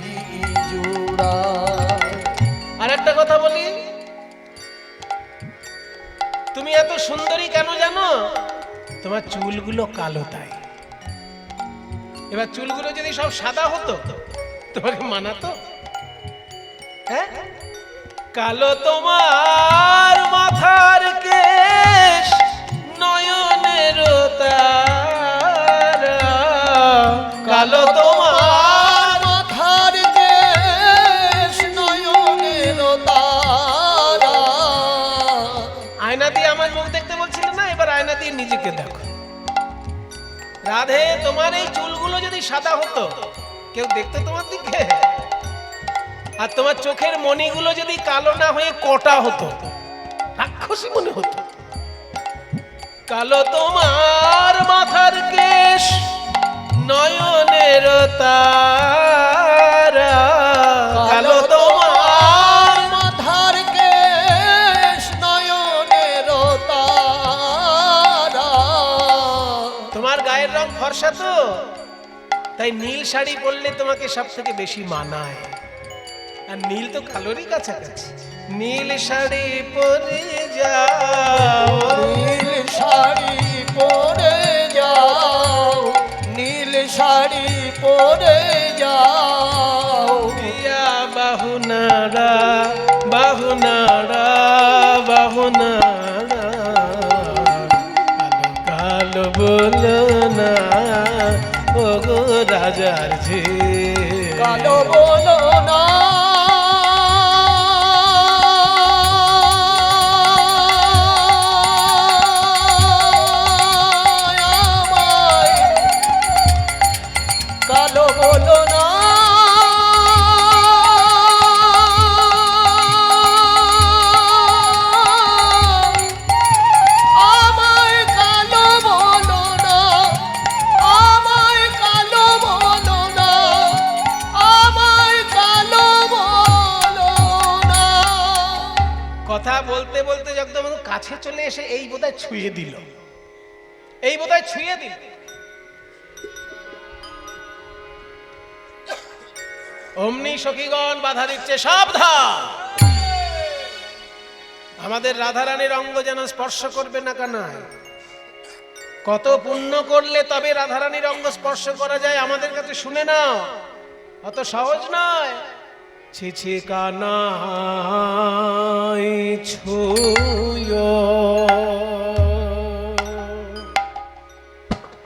জুড়ায় আর একটা কথা বলি তুমি এত সুন্দরী কেন জানো তোমার চুলগুলো কালো তাই এবার চুলগুলো যদি সব সাদা হতো তোমাকে মানাতো হ্যাঁ কালো তোমার মাথার কেশ নয়নের তারা কালো তোমার মাথার দেশ নয়নের তারা আয়না দিয়ে আমার মুখ দেখতে বলছিলে না এবার আয়না দিয়ে নিজেকে দেখো রাধে তোমার এই চুলগুলো যদি সাদা হতো কেউ দেখতো তোমার দিকে আর তোমার চোখের মণিগুলো যদি কালো না হয়ে কটা হতো রাক্ষসী মনে হতো কালো তোমার মাথার কেশ নয়নের তারা কালো তোমার মাথার কেশ নয়নের তারা তোমার গায়ের রং ফর্সা তো তাই নীল শাড়ি পরলে তোমাকে সব থেকে বেশি মানায় আর নীল তো কালোরই কাছাকাছি নীল শাড়ি পরে যাও নীল শাড়ি পরে যাও নীল শাড়ি পরে যাও প্রিয়া বাহুনারা বাহুনারা বাহুনারা কালো কালো বলো না ও গো রাজার ঝি কালো বলো না আমায় কালো বলো না আমায় কালো বলো না আমায় কালো বলো না আমায় কালো বলো না কথা বলতে বলতে একদম কাছে চলে এসে এই বোধহয় ছুঁয়ে দিল এই বোধহয় ছুঁয়ে দিল অমনি সখীগণ বাধা দিচ্ছে সাবধান আমাদের রাধারানীর অঙ্গ যেন স্পর্শ করবে না কানায় কত পুণ্য করলে তবে রাধারানীর অঙ্গ স্পর্শ করা যায় আমাদের কাছে শুনে নাও অত সহজ নয় ছি ছি কানাই ছুঁয়ো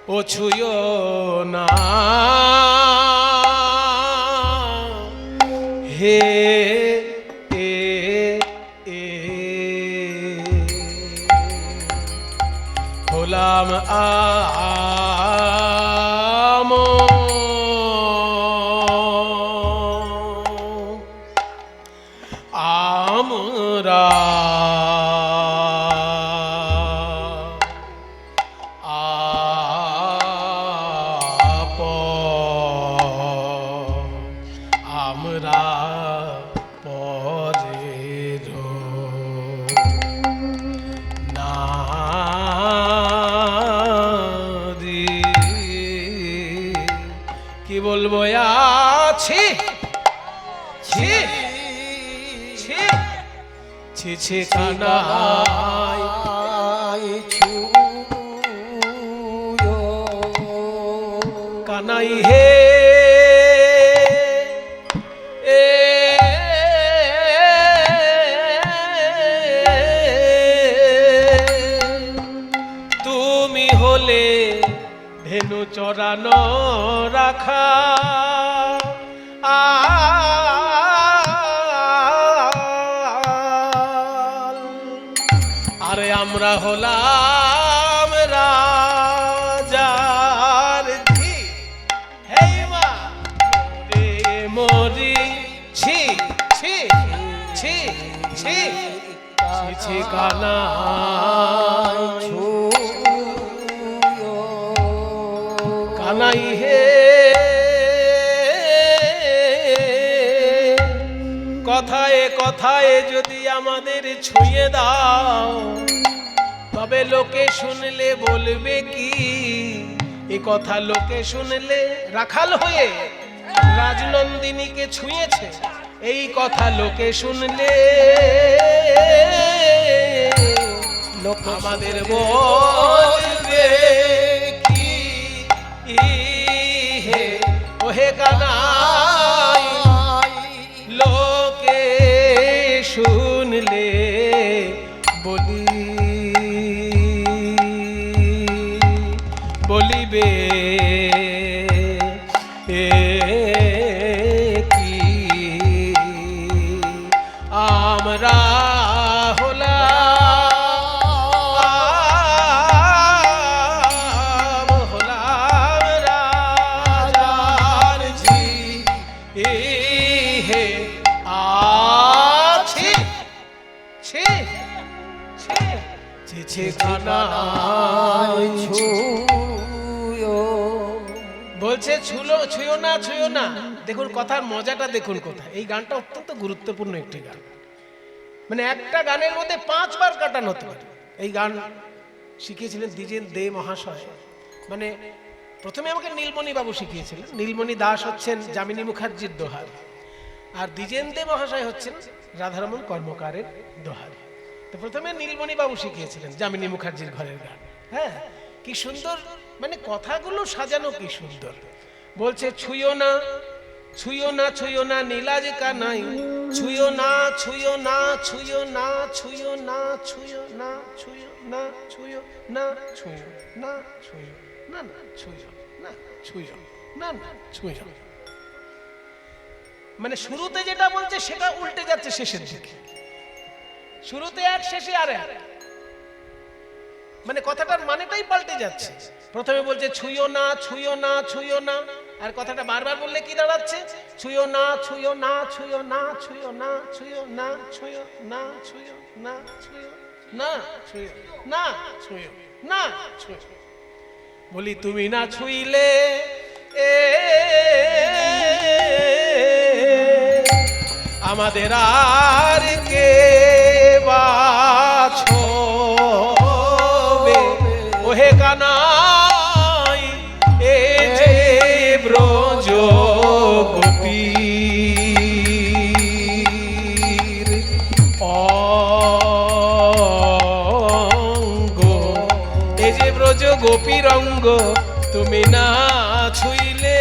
ও ছুঁয়ো না হে এ এ হলাম আম আমরা ছিছে কানাই কানাই হে তুমি হলে ধেনু চরানো রাখা আরে আমরা হলাম রাজার ঝি হেই মা রে মরি ছি ছি ছি ছি ছি কানাই কানাই হে কথায় কথায় যদি আমাদের ছুঁয়ে দাও তবে লোকে শুনলে বলবে কি এ কথা লোকে শুনলে রাখাল হয়ে রাজনন্দিনীকে ছুঁয়েছে এই কথা লোকে শুনলে লোক আমাদের বলবে কি হে ওহে কানাই লোকে শুনলে বলিবে কি আমরা হলাম রাজার ঝি হে আছি ছি ছি ছি ছি কানাই বলছে ছুঁয়ো না ছুঁয়ো না। দেখুন কথার মজাটা দেখুন কোথায়। এই গানটা অত্যন্ত গুরুত্বপূর্ণ একটি গান, মানে একটা গানের মধ্যে 5 বার কাটানো হতে পারে। এই গান শিখিয়েছিলেন দ্বিজেন দে মহাশয়, মানে প্রথমে আমাকে নীলমণি বাবু শিখিয়েছিলেন। নীলমণি দাস হচ্ছেন যামিনী মুখার্জির দোহার, আর দ্বিজেন দে মহাশয় হচ্ছেন রাধারমণ কর্মকারের দোহার। তো প্রথমে নীলমণি বাবু শিখিয়েছিলেন যামিনী মুখার্জির ঘরের গান। হ্যাঁ, কি সুন্দর, মানে কথাগুলো সাজানো কি সুন্দর। বলছে ছুঁয়ো না ছুঁয়ো না ছুঁয়ো না নীলাজ কানাই, ছুঁয়ো না ছুঁয়ো না ছুঁয়ো না ছুঁয়ো না ছুঁয়ো না ছুঁয়ো না ছুঁয়ো না ছুঁয়ো না ছুঁয়ো না না ছুঁয়ো না ছুঁয়ো না না ছুঁয়ো। মানে শুরুতে যেটা বলছে সেটা উল্টে যাচ্ছে শেষের দিকে। শুরুতে এক, শেষে আর এক, মানে কথাটার মানেটাই পাল্টে যাচ্ছে। প্রথমে বলছে ছুঁয়ো না ছুঁয়ো না ছুঁয়ো না, আর কথাটা বারবার বললে কি দাঁড়াচ্ছে? ছুঁয়ো না ছুঁয়ো না ছুঁয়ো না ছুঁয়ো না ছুঁয়ো না ছুঁয়ো না ছুঁয়ো না ছুঁয়ো না ছুঁয়ো না ছুঁয়ো না ছুঁয়ো। বলি তুমি না ছুঁইলে আমাদের আর কে বাছবে ওহে কানাই, এ যে ব্রজ গোপীর অঙ্গ, এ যে ব্রজ গোপীর অঙ্গ তুমি না ছুঁইলে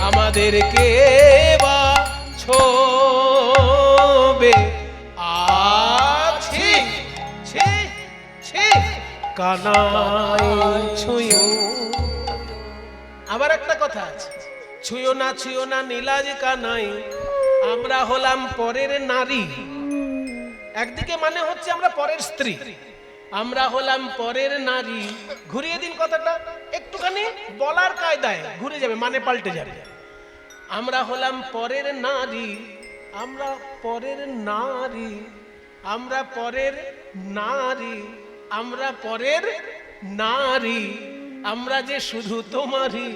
আমাদেরকে বা ছোবে। আছি ছি ছি কানাই ছুঁয়ো। আবার একটা কথা আছে, ছুঁয়ো না নীলাজ কানাই, আমরা হলাম পরের নারী। একদিকে মানে হচ্ছে আমরা পরের স্ত্রী, আমরা হলাম পরের নারী। ঘুরিয়ে দিন কথাটা একটুখানি, বলার কায়দায় ঘুরে যাবে, মানে পাল্টে যাবে। আমরা হলাম পরের নারী, আমরা পরের নারী, আমরা পরের নারী, আমরা পরের নারী, আমরা যে শুধু তোমারই,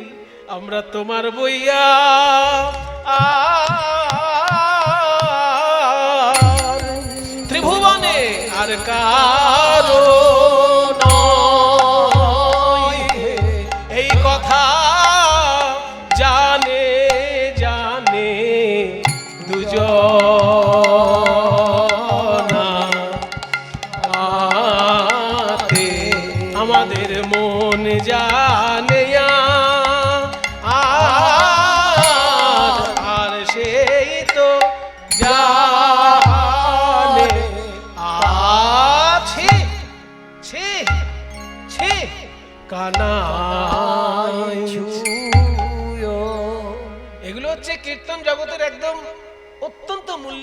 আমরা তোমার বইয়া ত্রিভুবনে আর কারো নয়। এই কথা জানে জানে দুজন।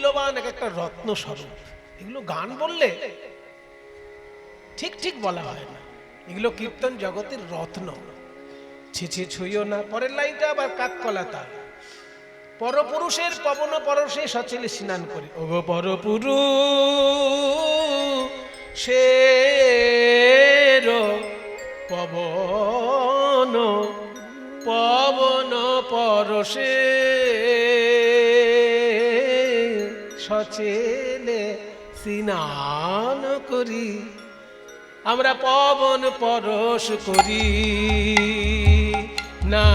মূল্যবান, এক একটা রত্ন স্বরূপ। এগুলো গান বললে ঠিক ঠিক বলা হয় না, এগুলো কীর্তন জগতের রত্ন। ছিছি ছুঁইও না, পরের লাইনটা আবার কাককলাতা। পরপুরুষের পবন পরশে সচলে স্নান করি। ওগো পরপুরুষের পবন পবন পরশে সচেলে স্নান করি। আমরা পবন পরশ করি না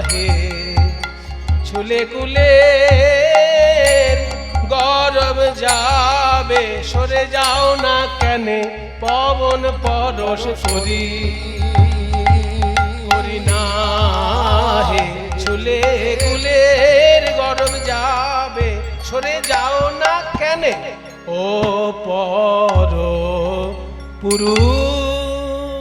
হে, ছুলে কুলে গরব যাবে, সরে যাও না কেন, পবন পরশ করি করি না হে, ছুলে কুলের গরব যাবে, সরে যাও না কেন, ও পর পুরুষ।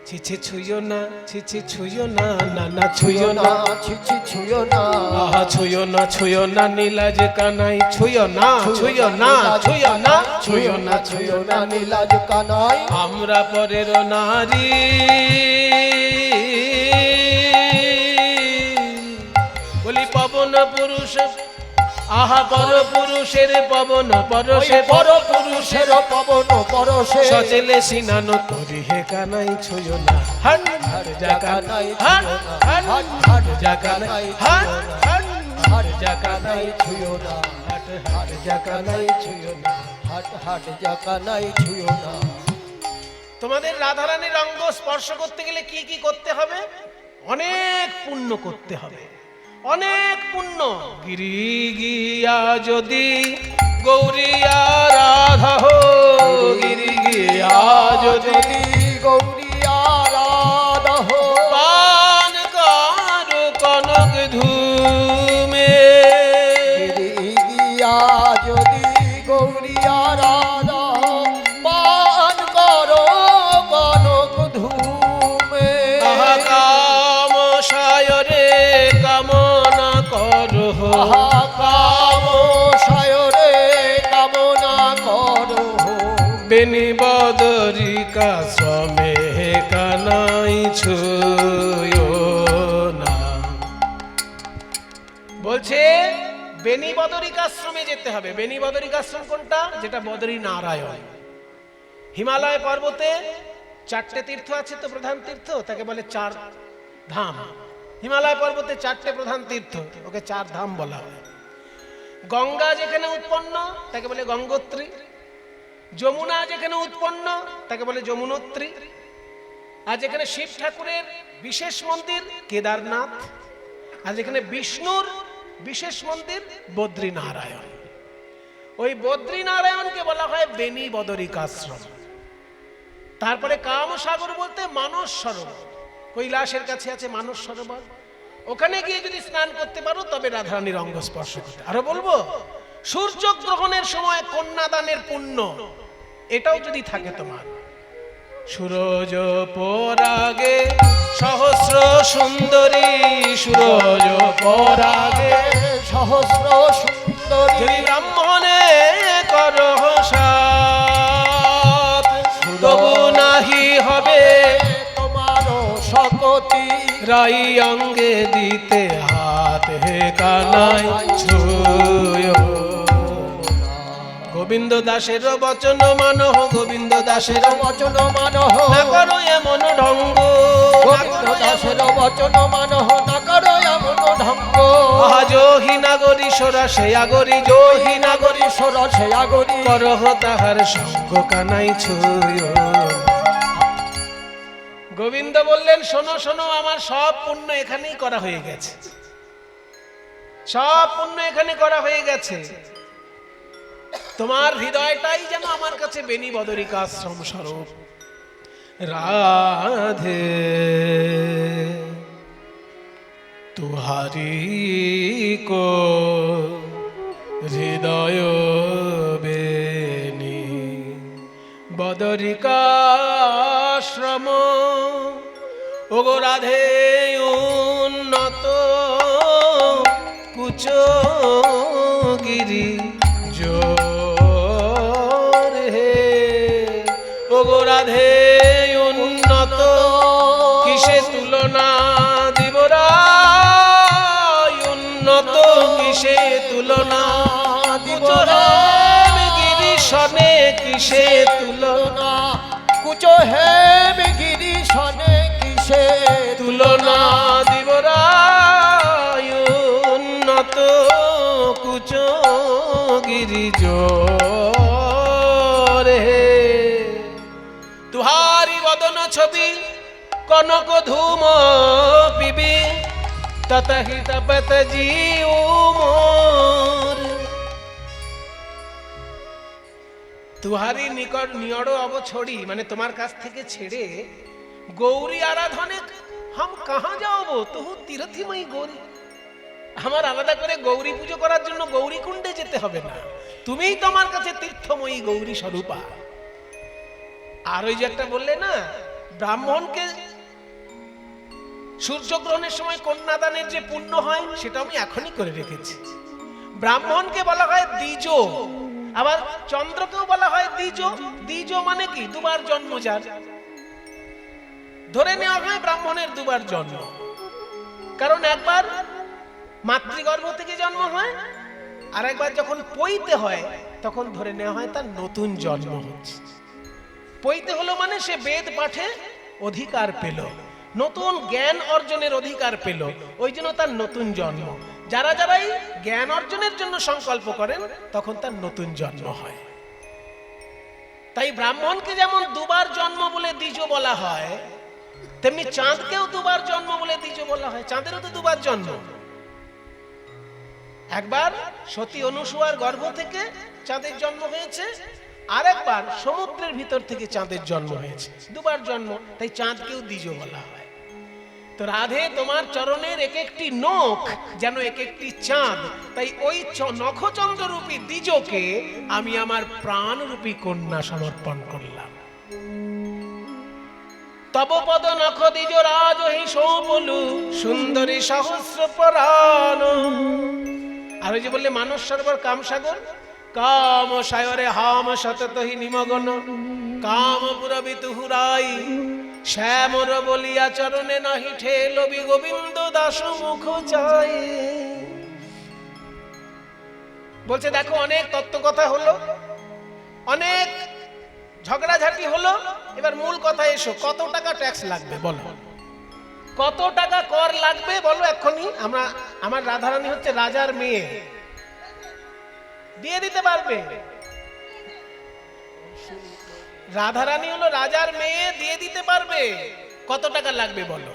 ছিছি ছুঁইও না, ছিছি ছুঁইও না, না না ছুঁইও না, ছিছি ছুঁইও না, আহা ছুঁইও না, ছুঁইও না নীলাজ কানাই, ছুঁইও না, ছুঁইও না, ছুঁইও না, ছুঁইও না, ছুঁইও না নীলাজ কানাই। আমরা পরের নারী, বলি পবন পুরুষ, আহা পর পুরুষের পবন পরশে, পর পুরুষের পবন পরশে সচেলে স্নান করি হে কানাই, ছুঁইও না, হট হট জাকানাই, হট হট হট জাকানাই, হট হট হট জাকানাই, ছুঁইও না, হট হট জাকানাই, ছুঁইও না। হাট হাট জাকানাই ছুঁইও না। তোমাদের রাধারানীর অঙ্গ স্পর্শ করতে গেলে কি কি করতে হবে? অনেক পুণ্য করতে হবে, অনেক পুণ্য। গিরি গিয়া যদি গৌরিয়া রাধা হো, গিরি গিয়া যদি গৌরিয়া রাধা হো, পান কর কনক ধূমে, গিয়া যদি গৌরিয়া রাধা হো, পান করো কনক ধূমে। কাম সায়রে কামনা করো, কাম সায়রে কামনা করো, বেনি বদরিকা শ্রমে কানাই ছুঁইও না। বলছে বেনি বদরিকাশ্রমে যেতে হবে। বেনি বদরিকাশ্রম কোনটা? যেটা বদরী নারায়ণ। হিমালয় পর্বতে 4টে তীর্থ আছে তো, প্রধান তীর্থ, তাকে বলে 4 ধাম। হিমালয় পর্বতে 4টে প্রধান তীর্থ, ওকে 4 ধাম বলা হয়। গঙ্গা যেখানে উৎপন্ন তাকে বলে গঙ্গোত্রী, যমুনা যেখানে উৎপন্ন তাকে বলে যমুনোত্রী, আর যেখানে শিব ঠাকুরের বিশেষ মন্দির কেদারনাথ, আর যেখানে বিষ্ণুর বিশেষ মন্দির বদ্রীনারায়ণ। ওই বদ্রীনারায়ণকে বলা হয় বেনি বদরিকাশ্রম। তারপরে কামসাগর বলতে মানস সরোবর, কৈলাসের কাছে আছে মানস সরোবর। ওখানে গিয়ে যদি স্নান করতে পারো তবে রাধারানীর অঙ্গ স্পর্শ করতে। আরো বলবো, সূর্যগ্রহণের সময় কন্যাদানের পুণ্য, এটাও যদি থাকে তোমার। সূরজ পরাগে সহস্র সুন্দরী, সূরজ পরাগে সহস্র সুন্দরী, যদি ব্রাহ্মণে করো সাপ, তবু নাহি হবে তোমার শকতি। রাই অঙ্গে দিতে হাত হে কানাই ছুঁয়ো। গোবিন্দ দাসের বচন মানহ, গোবিন্দ দাসের বচন মানহ, না করো এমন ঢঙ্গ, গোবিন্দ দাসের বচন মানহ, না করো এমন ঢঙ্গ। জোহি নাগরী সোরা সে আগরি, জোহি নাগরী সরসে আগরি, করহ তাহার সঙ্গ কানাই ছুঁয়ো। গোবিন্দ বললেন, শোনো শোনো, আমার সব পুণ্য এখানেই করা হয়ে গেছে, সব পুণ্য এখানে করা হয়ে গেছে। তোমার হৃদয়টাই যেন আমার কাছে বেনি বদরিকাশ্রম স্বরূপ। রাধে তুহারি কো হৃদয় বেনি বদরিকাশ্রম। ওগো রাধে উন্নত কুচ গিরি জোর হে ও গো রাধে উন্নত কিসে তুলনা দিবরায় উন্নত কিসে তুলনা দিবরায় গিরি সনে কিসে তুলনা কুচো হেম গিরি সনে কিসে তুলনা দিবরায় উন্নত কুচ গিরি জোর হে তুহারি বদন ছবি কনক ধূম পিবি ততহি তপত জিউ মোর তুহারি নিকট নিয়ড় অবছড়ি মানে তোমার কাছ থেকে ছেড়ে গৌরী আরাধনে হাম কাহা যাবো তুহু তীর্থিময়ী গৌরী আমার আলাদা করে গৌরী পুজো করার জন্য গৌরী কুণ্ডে যেতে হবে না তুমিই তোমার কাছে তীর্থময়ী গৌরী স্বরূপা আর ওই যে একটা বললে না ব্রাহ্মণকে সূর্যগ্রহণের সময় কন্যাদানের যে পুণ্য হয় সেটা আমি এখনই করে রেখেছি ব্রাহ্মণকে বলা হয় দ্বিজ আবার চন্দ্রকেও বলা হয় দ্বিজ দ্বিজ মানে কি দুবার জন্ম যার ধরে নেওয়া হয় ব্রাহ্মণের দুবার জন্ম কারণ একবার মাতৃগর্ভ থেকে জন্ম হয় আর একবার যখন পৈতে হয় তখন ধরে নেওয়া হয় তার নতুন জন্ম হচ্ছে পৈতে হলো মানে সে বেদ পাঠে অধিকার পেল নতুন জ্ঞান অর্জনের অধিকার পেল ওই জন্য তার নতুন জন্ম যারা যারাই জ্ঞান অর্জনের জন্য সংকল্প করেন তখন তার নতুন জন্ম হয় তাই ব্রাহ্মণকে যেমন দুবার জন্ম বলে দ্বিজ বলা হয় তেমনি চাঁদকেও দুবার জন্ম বলে দ্বিজ বলা হয় চাঁদেরও তো দুবার জন্ম একবার সতী অনুসূয়ার গর্ভ থেকে চাঁদের জন্ম হয়েছে আর একবার সমুদ্রের ভিতর থেকে চাঁদের জন্ম হয়েছে দুবার জন্ম তাই চাঁদকেও দ্বিজ বলা হয় তো রাধে তোমার চরণের এক একটি নখ যেন এক একটি চাঁদ তাই ওই নখচন্দ্র রূপী দ্বিজকে আমি আমার প্রাণ রূপী কন্যা সমর্পণ করলাম তব পদ নখ দ্বিজ রাজ হি সৌবলু সুন্দরী সহস্র পরাণ আর ওই যে বললে মানস সরোবর কামসাগর কাম সায়রে হাম সততহি নিমগন কাম পুরবি তুহুরাই শ্যামর বলিয়া চরণে নাহি ঠেলবি গোবিন্দ দাস মুখ চাই বলছে দেখো অনেক তত্ত্ব কথা হলো অনেক ঝগড়াঝাটি হলো এবার মূল কথা এসো কত টাকা ট্যাক্স লাগবে বলো কত টাকা কর লাগবে বলো এক্ষুনি আমরা আমার রাধারানী হচ্ছে রাজার মেয়ে দিয়ে দিতে পারবে রাধারানী হলো রাজার মেয়ে দিয়ে দিতে পারবে কত টাকা লাগবে বলো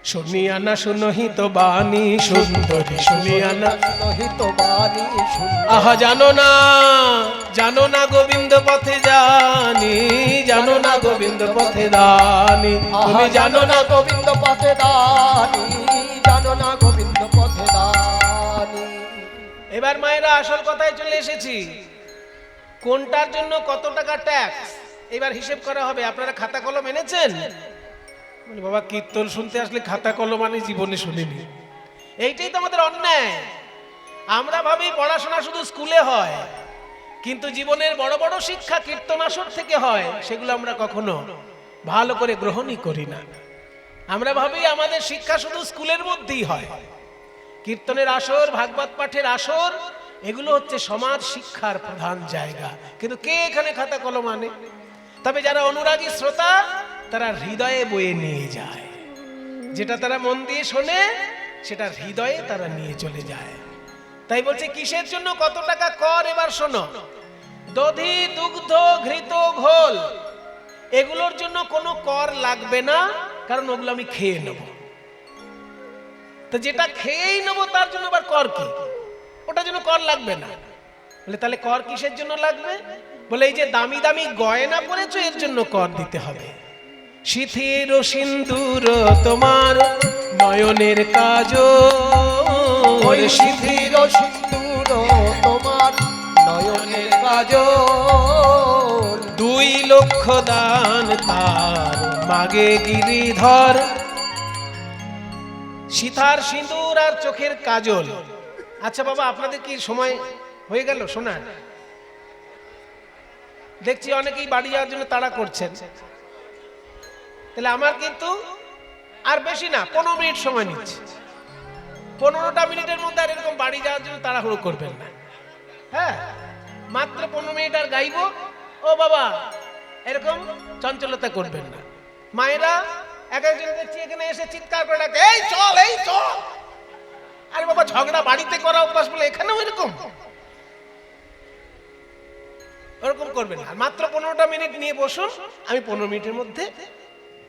শুনিয়া না শুনহি তো বাণী সুন্দরী শুনিয়া না শুনহি তো বাণী আহা জানো না গোবিন্দ পথে জানি জানো না গোবিন্দ পথে দানি তুমি জানো না গোবিন্দ পথে দানি জানো না গোবিন্দ পথে দানি এবার মায়েরা আসল কথায় চলে এসেছি কোনটার জন্য কত টাকা ট্যাক্স এবার হিসেব করা হবে আপনারা খাতা কলম এনেছেন বলে বাবা কীর্তন শুনতে আসলে খাতা কলম আমি জীবনে শুনিনি এইটাই তো আমাদের অন্যায় আমরা ভাবি পড়াশোনা শুধু স্কুলে হয় কিন্তু জীবনের বড় বড় শিক্ষা কীর্তন আসর থেকে হয় সেগুলো আমরা কখনো ভালো করে গ্রহণই করি না আমরা ভাবি আমাদের শিক্ষা শুধু স্কুলের মধ্যেই হয় কীর্তনের আসর ভাগবত পাঠের আসর এগুলো হচ্ছে সমাজ শিক্ষার প্রধান জায়গা কিন্তু কে এখানে খাতা কলম আনে তবে যারা অনুরাগী শ্রোতা তারা হৃদয়ে বয়ে নিয়ে যায় যেটা তারা মন দিয়ে শোনে সেটা হৃদয়ে তারা নিয়ে চলে যায় তাই বলছে কিসের জন্য কত টাকা কর এবার শোনো দধি দুগ্ধ ঘৃত ঘোল এগুলোর জন্য কোনো কর লাগবে না কারণ ওগুলো আমি খেয়ে নেব তো যেটা খেয়েই নেবো তার জন্য আবার কর কি ওটার জন্য কর লাগবে না বলে তাহলে কর কিসের জন্য লাগবে বলে এই যে দামি দামি গয়না পরেছো এর জন্য কর দিতে হবে শিথির সিন্দুর তোমার নয়নের কাজল শিথির সিন্দুর তোমার নয়নের কাজল 2 লক্ষ দান তার মাগে গিরিধর সীতার সিঁদুর আর চোখের কাজল আচ্ছা বাবা, আপনাদের কি সময় হয়ে গেল শোনার? দেখছি অনেকেই বাড়ি যাওয়ার জন্য তাড়া করছেন, তাহলে আমার কিন্তু আর বেশি না, 15 মিনিট সময় নিচ্ছে। 15টা মিনিটের মধ্যে আর এরকম বাড়ি যাওয়ার জন্য তাড়াহুড়ো করবেন না। হ্যাঁ, মাত্র 15 মিনিট আর গাইবো। ও বাবা, এরকম চঞ্চলতা করবেন না। মায়েরা এক একজন দেখছি এখানে এসে চিৎকার করে ডাকে, এই চল, এই চল। আরে বাবা, ঝগড়া বাড়িতে করা অভ্যাস বলে এখানেও এরকম? ওরকম করবেন না। মাত্র 15টা মিনিট নিয়ে বসুন, আমি 15 মিনিটের মধ্যে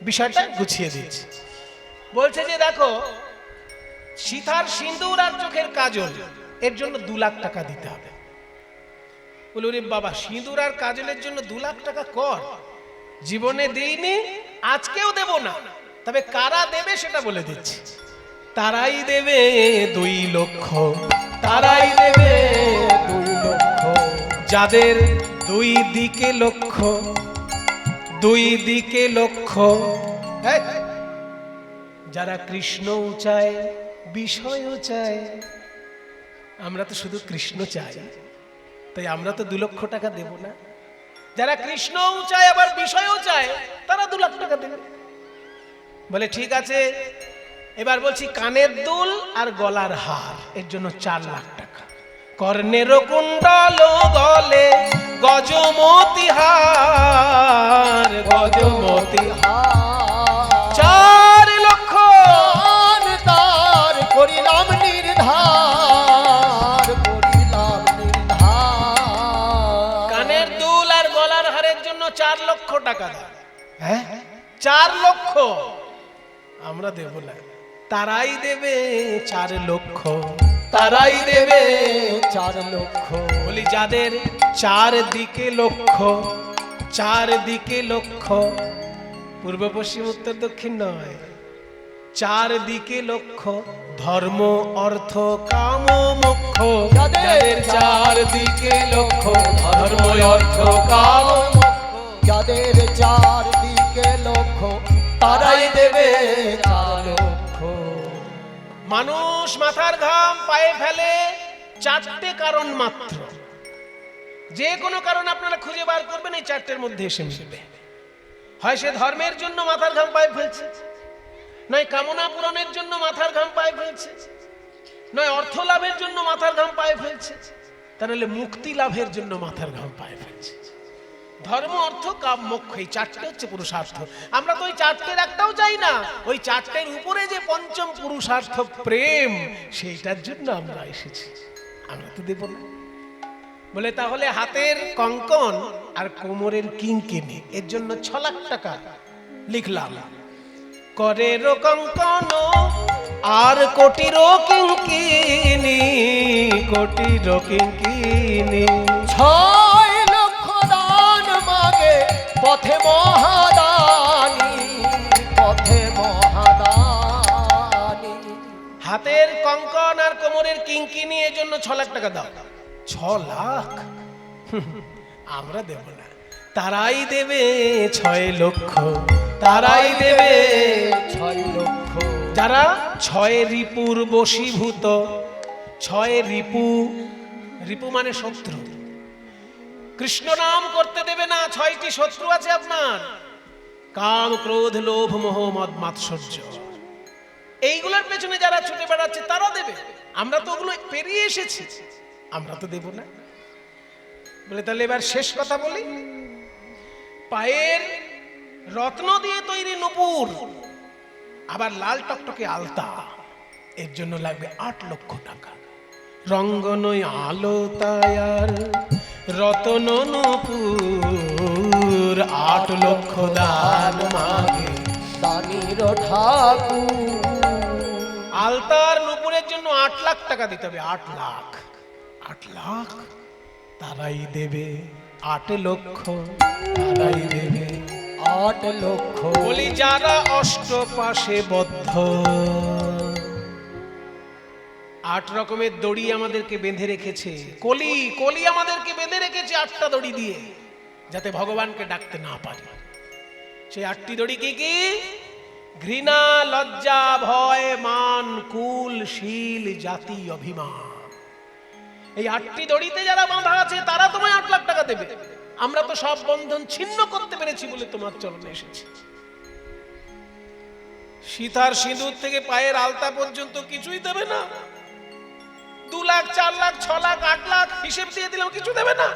বিষয়টা গুছিয়ে দিচ্ছি। বলছে যে দেখো, সীতার সিঁদুর আর চোখের কাজল, এর জন্য 2 লাখ টাকা দিতে হবে। বলি ওরে বাবা, সিঁদুর আর কাজলের জন্য 2 লাখ টাকা কর? জীবনে দেইনি, আজকেও দেব না। তবে কারা দেবে সেটা বলে দিচ্ছি। তারাই দেবে 2 লক্ষ, তারাই দেবে 2 লক্ষ, যাদের 2 দিকে লক্ষ্য, 2 দিকে লক্ষ্য। যারা কৃষ্ণও চায়, বিষয়ও চায়। আমরা তো শুধু কৃষ্ণ চাই, তাই আমরা তো 2 লক্ষ টাকা দেব না। যারা কৃষ্ণও চায় আবার বিষয়ও চায়, তারা 2 লাখ টাকা দেবে। বলে ঠিক আছে, এবার বলছি কানের দুল আর গলার হার, এর জন্য 4 লাখ টাকা। কর্ণের কুণ্ডল গলে গজমতি হার, গজমতি হার, 4 লক্ষ। তার করিলাম নির্ধার, করিলাম নির্ধার। কানের দুল আর গলার হারের জন্য 4 লক্ষ টাকা দাও। হ্যাঁ, 4 লক্ষ আমরা দেব না, তারাই দেবে 4 লক্ষ, তারাই দেবে 4 লক্ষ। বলি যাদের 4 দিকে লক্ষ্য, 4 দিকে লক্ষ্য, পূর্ব পশ্চিম উত্তর দক্ষিণ নয়, 4 দিকে লক্ষ্য, ধর্ম অর্থ কাম মোক্ষ। যাদের 4 দিকে লক্ষ্য, ধর্ম অর্থ কাম মোক্ষ, যাদের 4 দিকে লক্ষ্য, তারাই দেবে 4 লক্ষ। মানুষ মাথার ঘাম পায়ে ফেলে 4টে কারণ মাত্র। যে কোনো কারণ আপনারা খুঁজে বার করবেন, এই 4টের মধ্যে এসে মিলবে। হয় সে ধর্মের জন্য মাথার ঘাম পায়ে ফেলছে, নয় কামনা পূরণের জন্য মাথার ঘাম পায়ে ফেলছে, নয় অর্থ লাভের জন্য মাথার ঘাম পায়ে ফেলছে, তাহলে মুক্তি লাভের জন্য মাথার ঘাম পায়ে ফেলছে। ধর্ম অর্থ কাম মোক্ষ, এই 4টে হচ্ছে পুরুষার্থ। আমরা তো ওই 4টের একটাও চাই না। ওই 4টের উপরে যে পঞ্চম পুরুষার্থ প্রেম, সেইটার জন্য আমরা এসেছি। আমরা তো দেব না। বলে তাহলে হাতের কঙ্কন আর কোমরের কিঙ্কিনি, এর জন্য 6 লাখ টাকা লিখলাম। করের কঙ্কন আর কোটির কিঙ্কিনি, কোটির কিঙ্কিনি। 6 লক্ষ দান মাগে পথে মহাদানি, পথে মহাদানি। হাতের কঙ্কন আর কোমরের কিঙ্কিনি, এর জন্য 6 লাখ টাকা দাও। 6 লাখ আমরা দেব না, তারাই দেবে 6 লক্ষ, তারাই দেবে 6 লক্ষ। যারা 6 রিপুর বশীভূত। 6 রিপু, রিপু মানে শত্রু। কৃষ্ণ নাম করতে দেবে না, 6টি শত্রু আছে আপনার। কাম, ক্রোধ, লোভ, মোহ, মদ, মাৎসর্য। এইগুলোর পেছনে যারা ছুটে বেড়াচ্ছে তারা দেবে। আমরা তো ওগুলো পেরিয়ে এসেছি, আমরা তো দেব না। বলে তাহলে এবার শেষ কথা বলি। পায়ের রত্ন দিয়ে তৈরি নূপুর, আবার লাল টকটকে আলতা, এর জন্য লাগবে 8 লক্ষ টাকা। রঙ্গনই আলো তায়ার রতন নূপুর, 8 লক্ষ দান মাগে দানির ঠাকুর। আলতার নূপুরের জন্য 8 লাখ টাকা দিতে হবে। 8 লাখ, 8 লাখ তারাই দেবে 8 লক্ষ, তারাই দেবে 8 লক্ষ। বলি যারা অষ্টপাশে বদ্ধ, 8 রকমের দড়ি আমাদেরকে বেঁধে রেখেছে। কলি, কলি আমাদেরকে বেঁধে রেখেছে 8টা দড়ি দিয়ে, যাতে ভগবানকে ডাকতে না পারি। সেই 8টি দড়ি কি কি? ঘৃণা, লজ্জা, ভয়, মান, কুল, শীল, জাতি, অভিমান। এই 8টি দড়িতে যারা বাঁধা আছে তারা তোমায় 8 লাখ টাকা দেবে। আমরা তো সব বন্ধন ছিন্ন করতে পেরেছি বলে তোমার চরণে এসেছি। সীতার সিঁদুর থেকে পায়ের আলতা পর্যন্ত কিছুই দেবে না? 2 লাখ, 4 লাখ, 6 লাখ, 8 লাখ হিসেব দিয়ে দিলাম, কিছু দেবে না?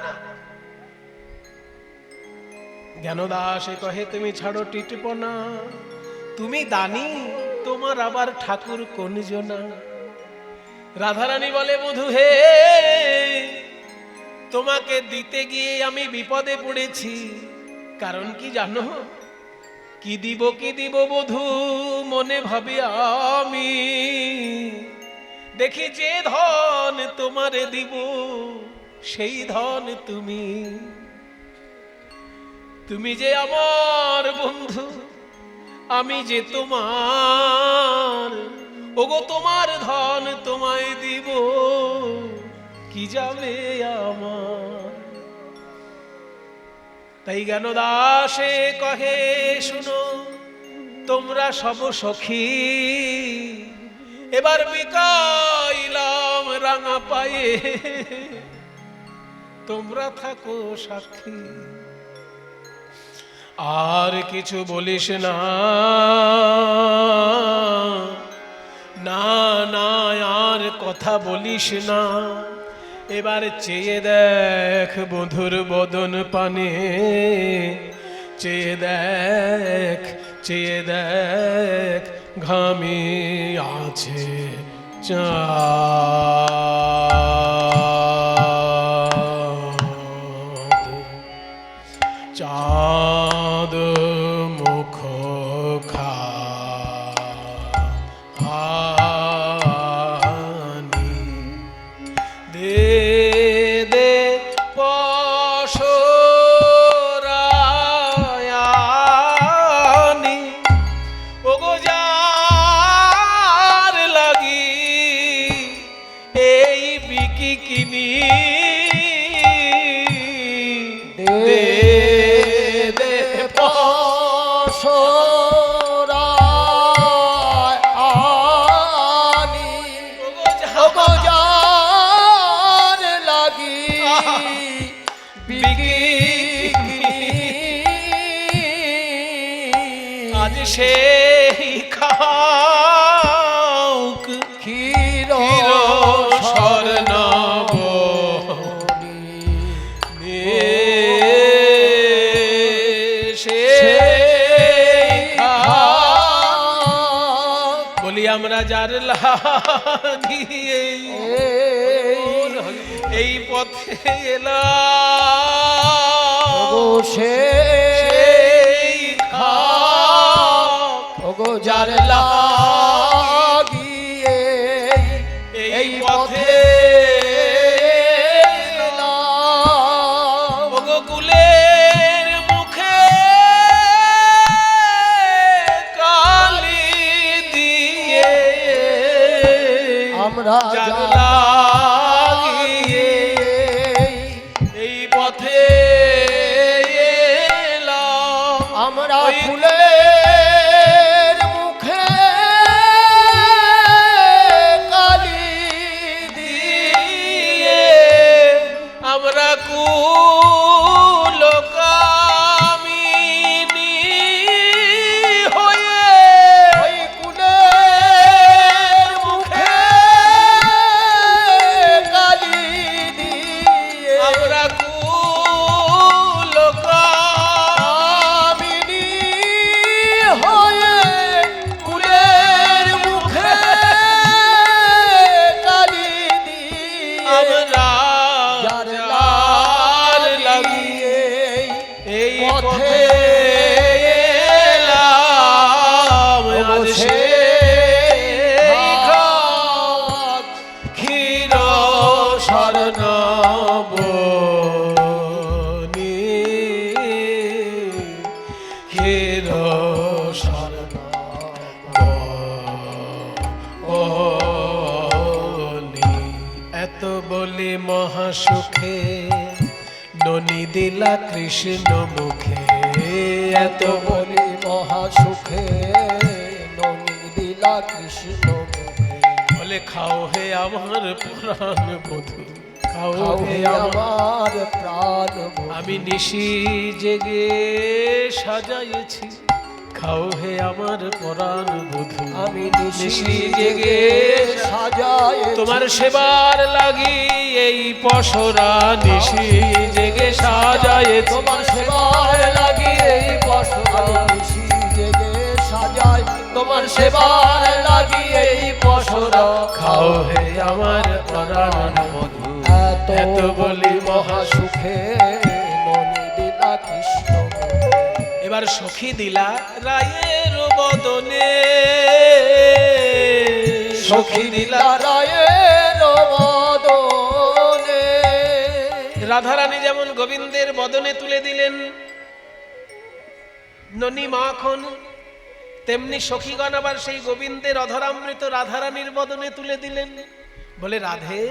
জ্ঞানদাস কহে তুমি ছাড়ো টিটপনা, তুমি দানি তোমার আবার ঠাকুর কোন জনা। রাধারানী বলে মধু হে, তোমাকে দিতে গিয়ে আমি বিপদে পড়েছি। কারণ কি জানো? কি দিব বধূ মনে ভাবি আমি, দেখি যে ধন তোমারে দিব সেই ধন তুমি। তুমি যে আমার বন্ধু, আমি যে তোমার, ওগো তোমার ধন তোমায় দিব, কি যাবে আমার। তাই জ্ঞানদাসে কহে শুনো তোমরা সব সখী, এবার বিকাইলাম রাঙা পায়ে, তোমরা থাকো সাক্ষী। আর কিছু বলিস না, না না আর কথা বলিস না। এবার চেয়ে দেখ বধুর বদন পানে, চেয়ে দেখ ঘামি আছে চাঁদ মুখ খানি দে দে পশরায়ানি, ওগো যার লাগি এই বিকি কিনি, দে দে পশরায়ানি, ওগো যার লাগি বিকিনি। আজ সেই খাউক ক্ষীর স্বর্ণব বলি আমরা যার লাগিয়ে এই পথে এলাম, সেই খাক ওগো যার লাগিয়ে এই পথে এলাম। ওগো কুলের মুখে কালি দিয়ে আমরা যার যার লাগিয়ে এই পথে এলাম। আমরা ওই ফুলের মুখে কালি দিয়ে আমরা কুলকামিনী হয়ে ওই ফুলের মুখে কালি দিয়ে আমরা কামিনী হয়ে ফুলের মুখে কালি দিয়ে আমরা যার যার লাগিয়ে এই পথে পথে এলাম। আজ সেই খাক ক্ষীর স্বর্ণবনি, ক্ষীর স্বর্ণবনি। এত বলি মহাসুখে ননি দিলা কৃষ্ণ মুখে, এত বলি মহাসুখে ননি দিলা কৃষ্ণ মুখে। বলে খাও হে আমার প্রাণ বধূ, খাও খাও হে হে আমার প্রাণ বধূ। আমি নিশি জেগে সাজাইছি, খাও হে আমার পরাণ বধূ। আমি নিশি নিশি জেগে সাজায় তোমার সেবার লাগি এই পসরা, নিশি জেগে সাজায় তোমার সেবার লাগি এই পসরা। নিশি জেগে সাজায় তোমার সেবার লাগি এই পসরা। খাও হে আমার পরাণ বধূ। এত বলি মহাসুখে মনি দিলা কৃষ্ণ। এবার সখী দিলা রায়ের বদনে, সখী দিলা রায়ের বদনে। রাধারানী যেমন গোবিন্দের বদনে তুলে দিলেন ননী মাখন, তেমনি সখীগণ আবার সেই গোবিন্দের অধরামৃত রাধারানীর বদনে তুলে দিলেন। বলে রাধে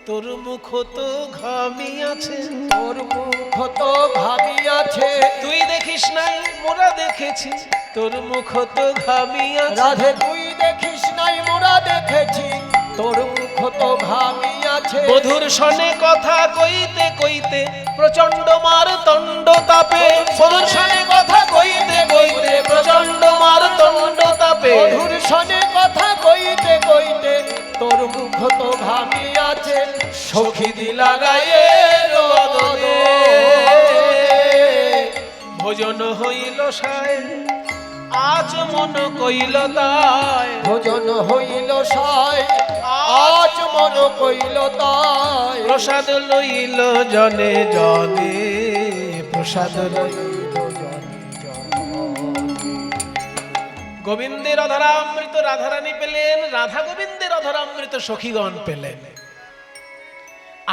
তোর মুখ তো ঘামি আছে, তোর মুখ তো ঘামি আছে। তুই দেখিস নাই মোরা দেখেছি, তোর মুখ তো ঘামি আছে। রাধে তুই দেখিস নাই মোরা দেখেছি, তোর মুখ তো ঘামি আছে। বধুর সনে কথা কইতে কইতে প্রচন্ড মার তণ্ড তাপে, বধুর সনে কথা কইতে কইতে প্রচন্ড মার তণ্ড তাপে। মধুর সনে কথা কইতে কইতে তোর মুখ তো ঘামি আছে। সখী দিলা রায়ের বদনে, ভোজন হইল সায় আজ মন কইল তাই। ভোজন হইল সায় আজ মন কইল তাই। প্রসাদ লইল জনে জনে, প্রসাদ লইল গোবিন্দের অধরামৃত রাধারানী পেলেন, রাধা গোবিন্দের অধরামৃত সখীগণ পেলেন।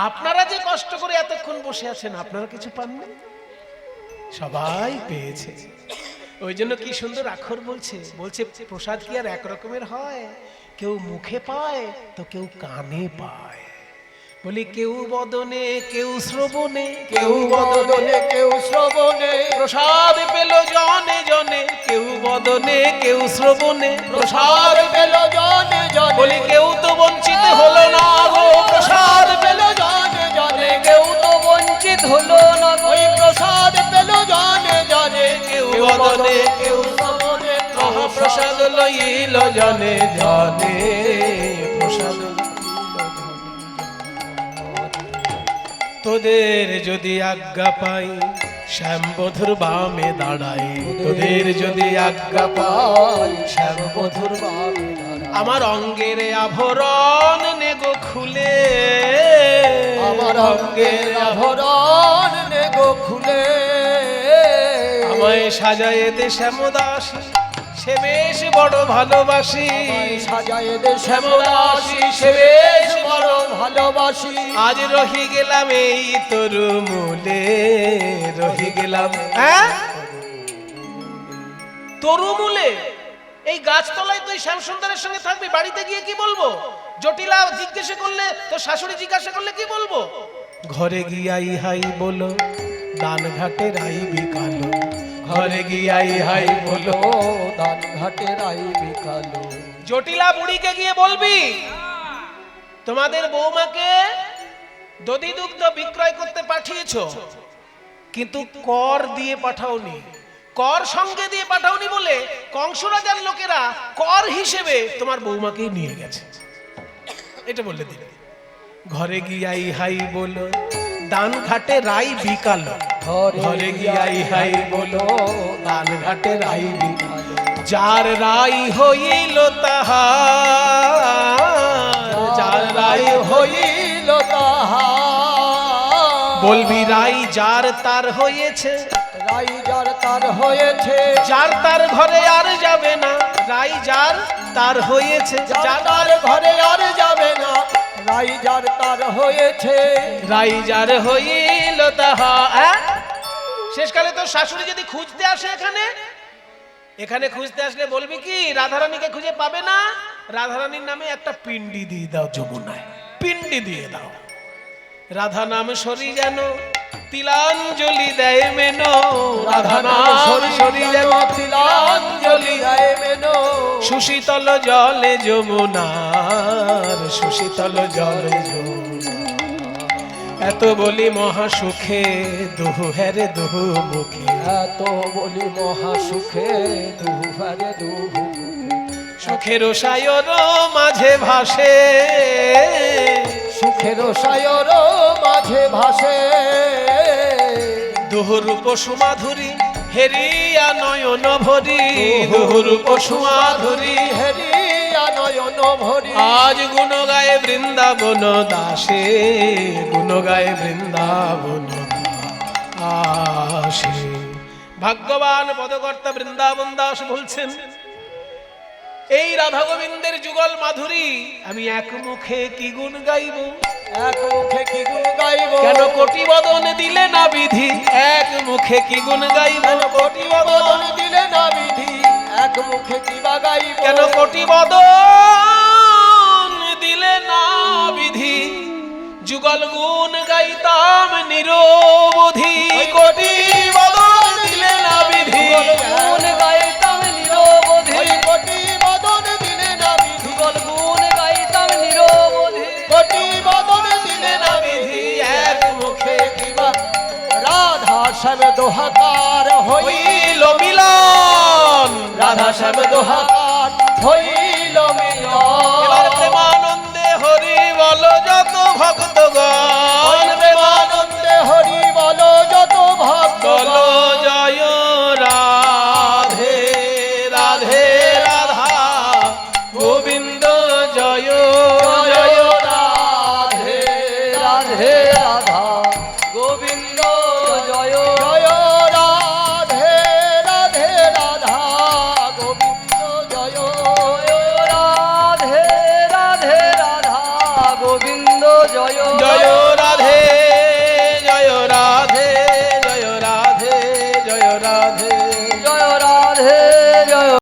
আপনারা যে কষ্ট করে এতক্ষণ বসে আছেন, আপনারা কিছু পাননি? সবাই পেয়েছে। ওই জন্য কি সুন্দর আখর বলছে, বলছে প্রসাদ কি আর এক রকমের হয়? কেউ মুখে পায় তো কেউ কানে পায়। বলি কেউ বদনে কেউ শ্রবণে, কেউ বদনে কেউ শ্রবণে। প্রসাদ পেল জনে জনে, কেউ বদনে কেউ শ্রবণে প্রসাদ পেল জনে জনে। বলি কেউ তো বঞ্চিত হলো না গো, প্রসাদ পেল জনে জনে। কেউ তো বঞ্চিত হলো না। ওই প্রসাদ পেল জনে জনে। কেউ বদনে কেউ শ্রবণে। মহাপ্রসাদ লইল জনে জনে, প্রসাদ তোদের যদি আজ্ঞা পাই শ্যামবধুর বামে দাঁড়াই, তোদের যদি আজ্ঞা পাই শ্যামবধুর বামে দাঁড়াই। আমার অঙ্গের আভরণ নেগো খুলে, আমার অঙ্গের আভরণ নেগো খুলে। আমায় সাজায়ে দে শ্যামদাসী, সে বেশ বড় ভালোবাসি। সাজায়ে দে শ্যামদাসী, সে বেশ বড় ভালোবাসি। আজ রহি গেলাম এই তরু মূলে, রহি গেলাম হ্যাঁ তরু মূলে। এই গাছতলায় তুই শ্যামসুন্দরের সঙ্গে থাকবি, বাড়িতে গিয়ে কি বলবো? জটিলা জিজ্ঞাসা করলে, তো শাশুড়ি জিজ্ঞাসা করলে কি বলবো? ঘরে গিয়াই হাই বলো, দান ঘাটে রাই বিকালো। ঘরে গিয়াই হাই বলো, দান ঘাটে রাই বিকালো। জটিলা বুড়িকে গিয়ে বলবি তোমাদের বৌমাকে দধি দুগ্ধ বিক্রয় করতে পাঠিয়েছো, কিন্তু কর দিয়ে পাঠাওনি, কর সঙ্গে দিয়ে পাঠাওনি বলে কংস রাজার লোকেরা কর হিসেবে তোমার বৌমাকে নিয়ে গেছে। এটা বললে দিলে। ঘরে গিয়াই হাই বলো, দান ঘাটে রাই বিকালো। ঘরে গিয়াই হাই বলো, দান ঘাটে রাই বিকালো। যার রাই হইল তাহার, যার রাই হইল তাহার। বলবি রাই যার তার হয়েছে, রাই যার তার হয়েছে। যার তার ঘরে আর যাবে না, রাই যার তার হয়েছে। যার তার ঘরে আর যাবে না, রাই যার তার হয়েছে। রাই যার হইল তাহা। শেষকালে তোর শাশুড়ি যদি খুঁজতে আসে এখানে, এখানে খুঁজতে আসলে বলবি কি রাধারানীকে খুঁজে পাবে না, রাধারানীর নামে একটা পিণ্ডি দিয়ে দাও যমুনায়, পিণ্ডি দিয়ে দাও। রাধা নাম সরি যেন তিলাঞ্জলি দেয় মেনো, রাধা নাম সরি যেন তিলাঞ্জলি দেয় মেনো। সুশীতল জলে যমুনার, সুশীতল জলে যমুনা। এত বলি মহা সুখে দুহু হ্যারে দুহু মুখে এত বলি মহা সুখে দুহারে দুহু সুখের সায়র মাঝে ভাসে সুখের সায়র মাঝে ভাসে দুহুর পশুমাধুরী হেরিয়া নয়ন ভরি দুহুর পশুমাধুরী হেরিয়া নয়ন ভরি আজ গুণ গায়ে বৃন্দাবন দাসে গুণ গায়ে বৃন্দাবন দাসে ভাগ্যবান পদকর্তা বৃন্দাবন দাস বলছেন এই রাধা গোবিন্দের যুগল মাধুরী আমি এক মুখে কি গুণ গাইব এক মুখে কি গুণ গাইব কেন কোটি বদন দিলে না বিধি এক মুখে কি গুণ গাইব কোটি বদন বদন দিলে না বিধি এক মুখে কি বা গাইব কেন কোটি বদন দিলে না বিধি যুগল গুণ গাইতাম নিরবধি কোটি বদন দিলে না বিধি গুণ গাইতাম নিরবধি ওই কোটি বদন দিলে না বিধি গুণ গাইতাম নিরবধি কোটি বদন দিলে না বিধি এক মুখে কি বা রাধা শ্যাম দোহাকার হইল মিলন রাধা শ্যাম দোহাকার হইল এবার মিলন প্রেমানন্দে হরি বল যত ভক্তগণ প্রেমানন্দে হরি বলো যত ভক্ত বল জয় রাধে রাধে রাধা গোবিন্দ জয় জয় রাধে রাধে রাধা গোবিন্দ জয়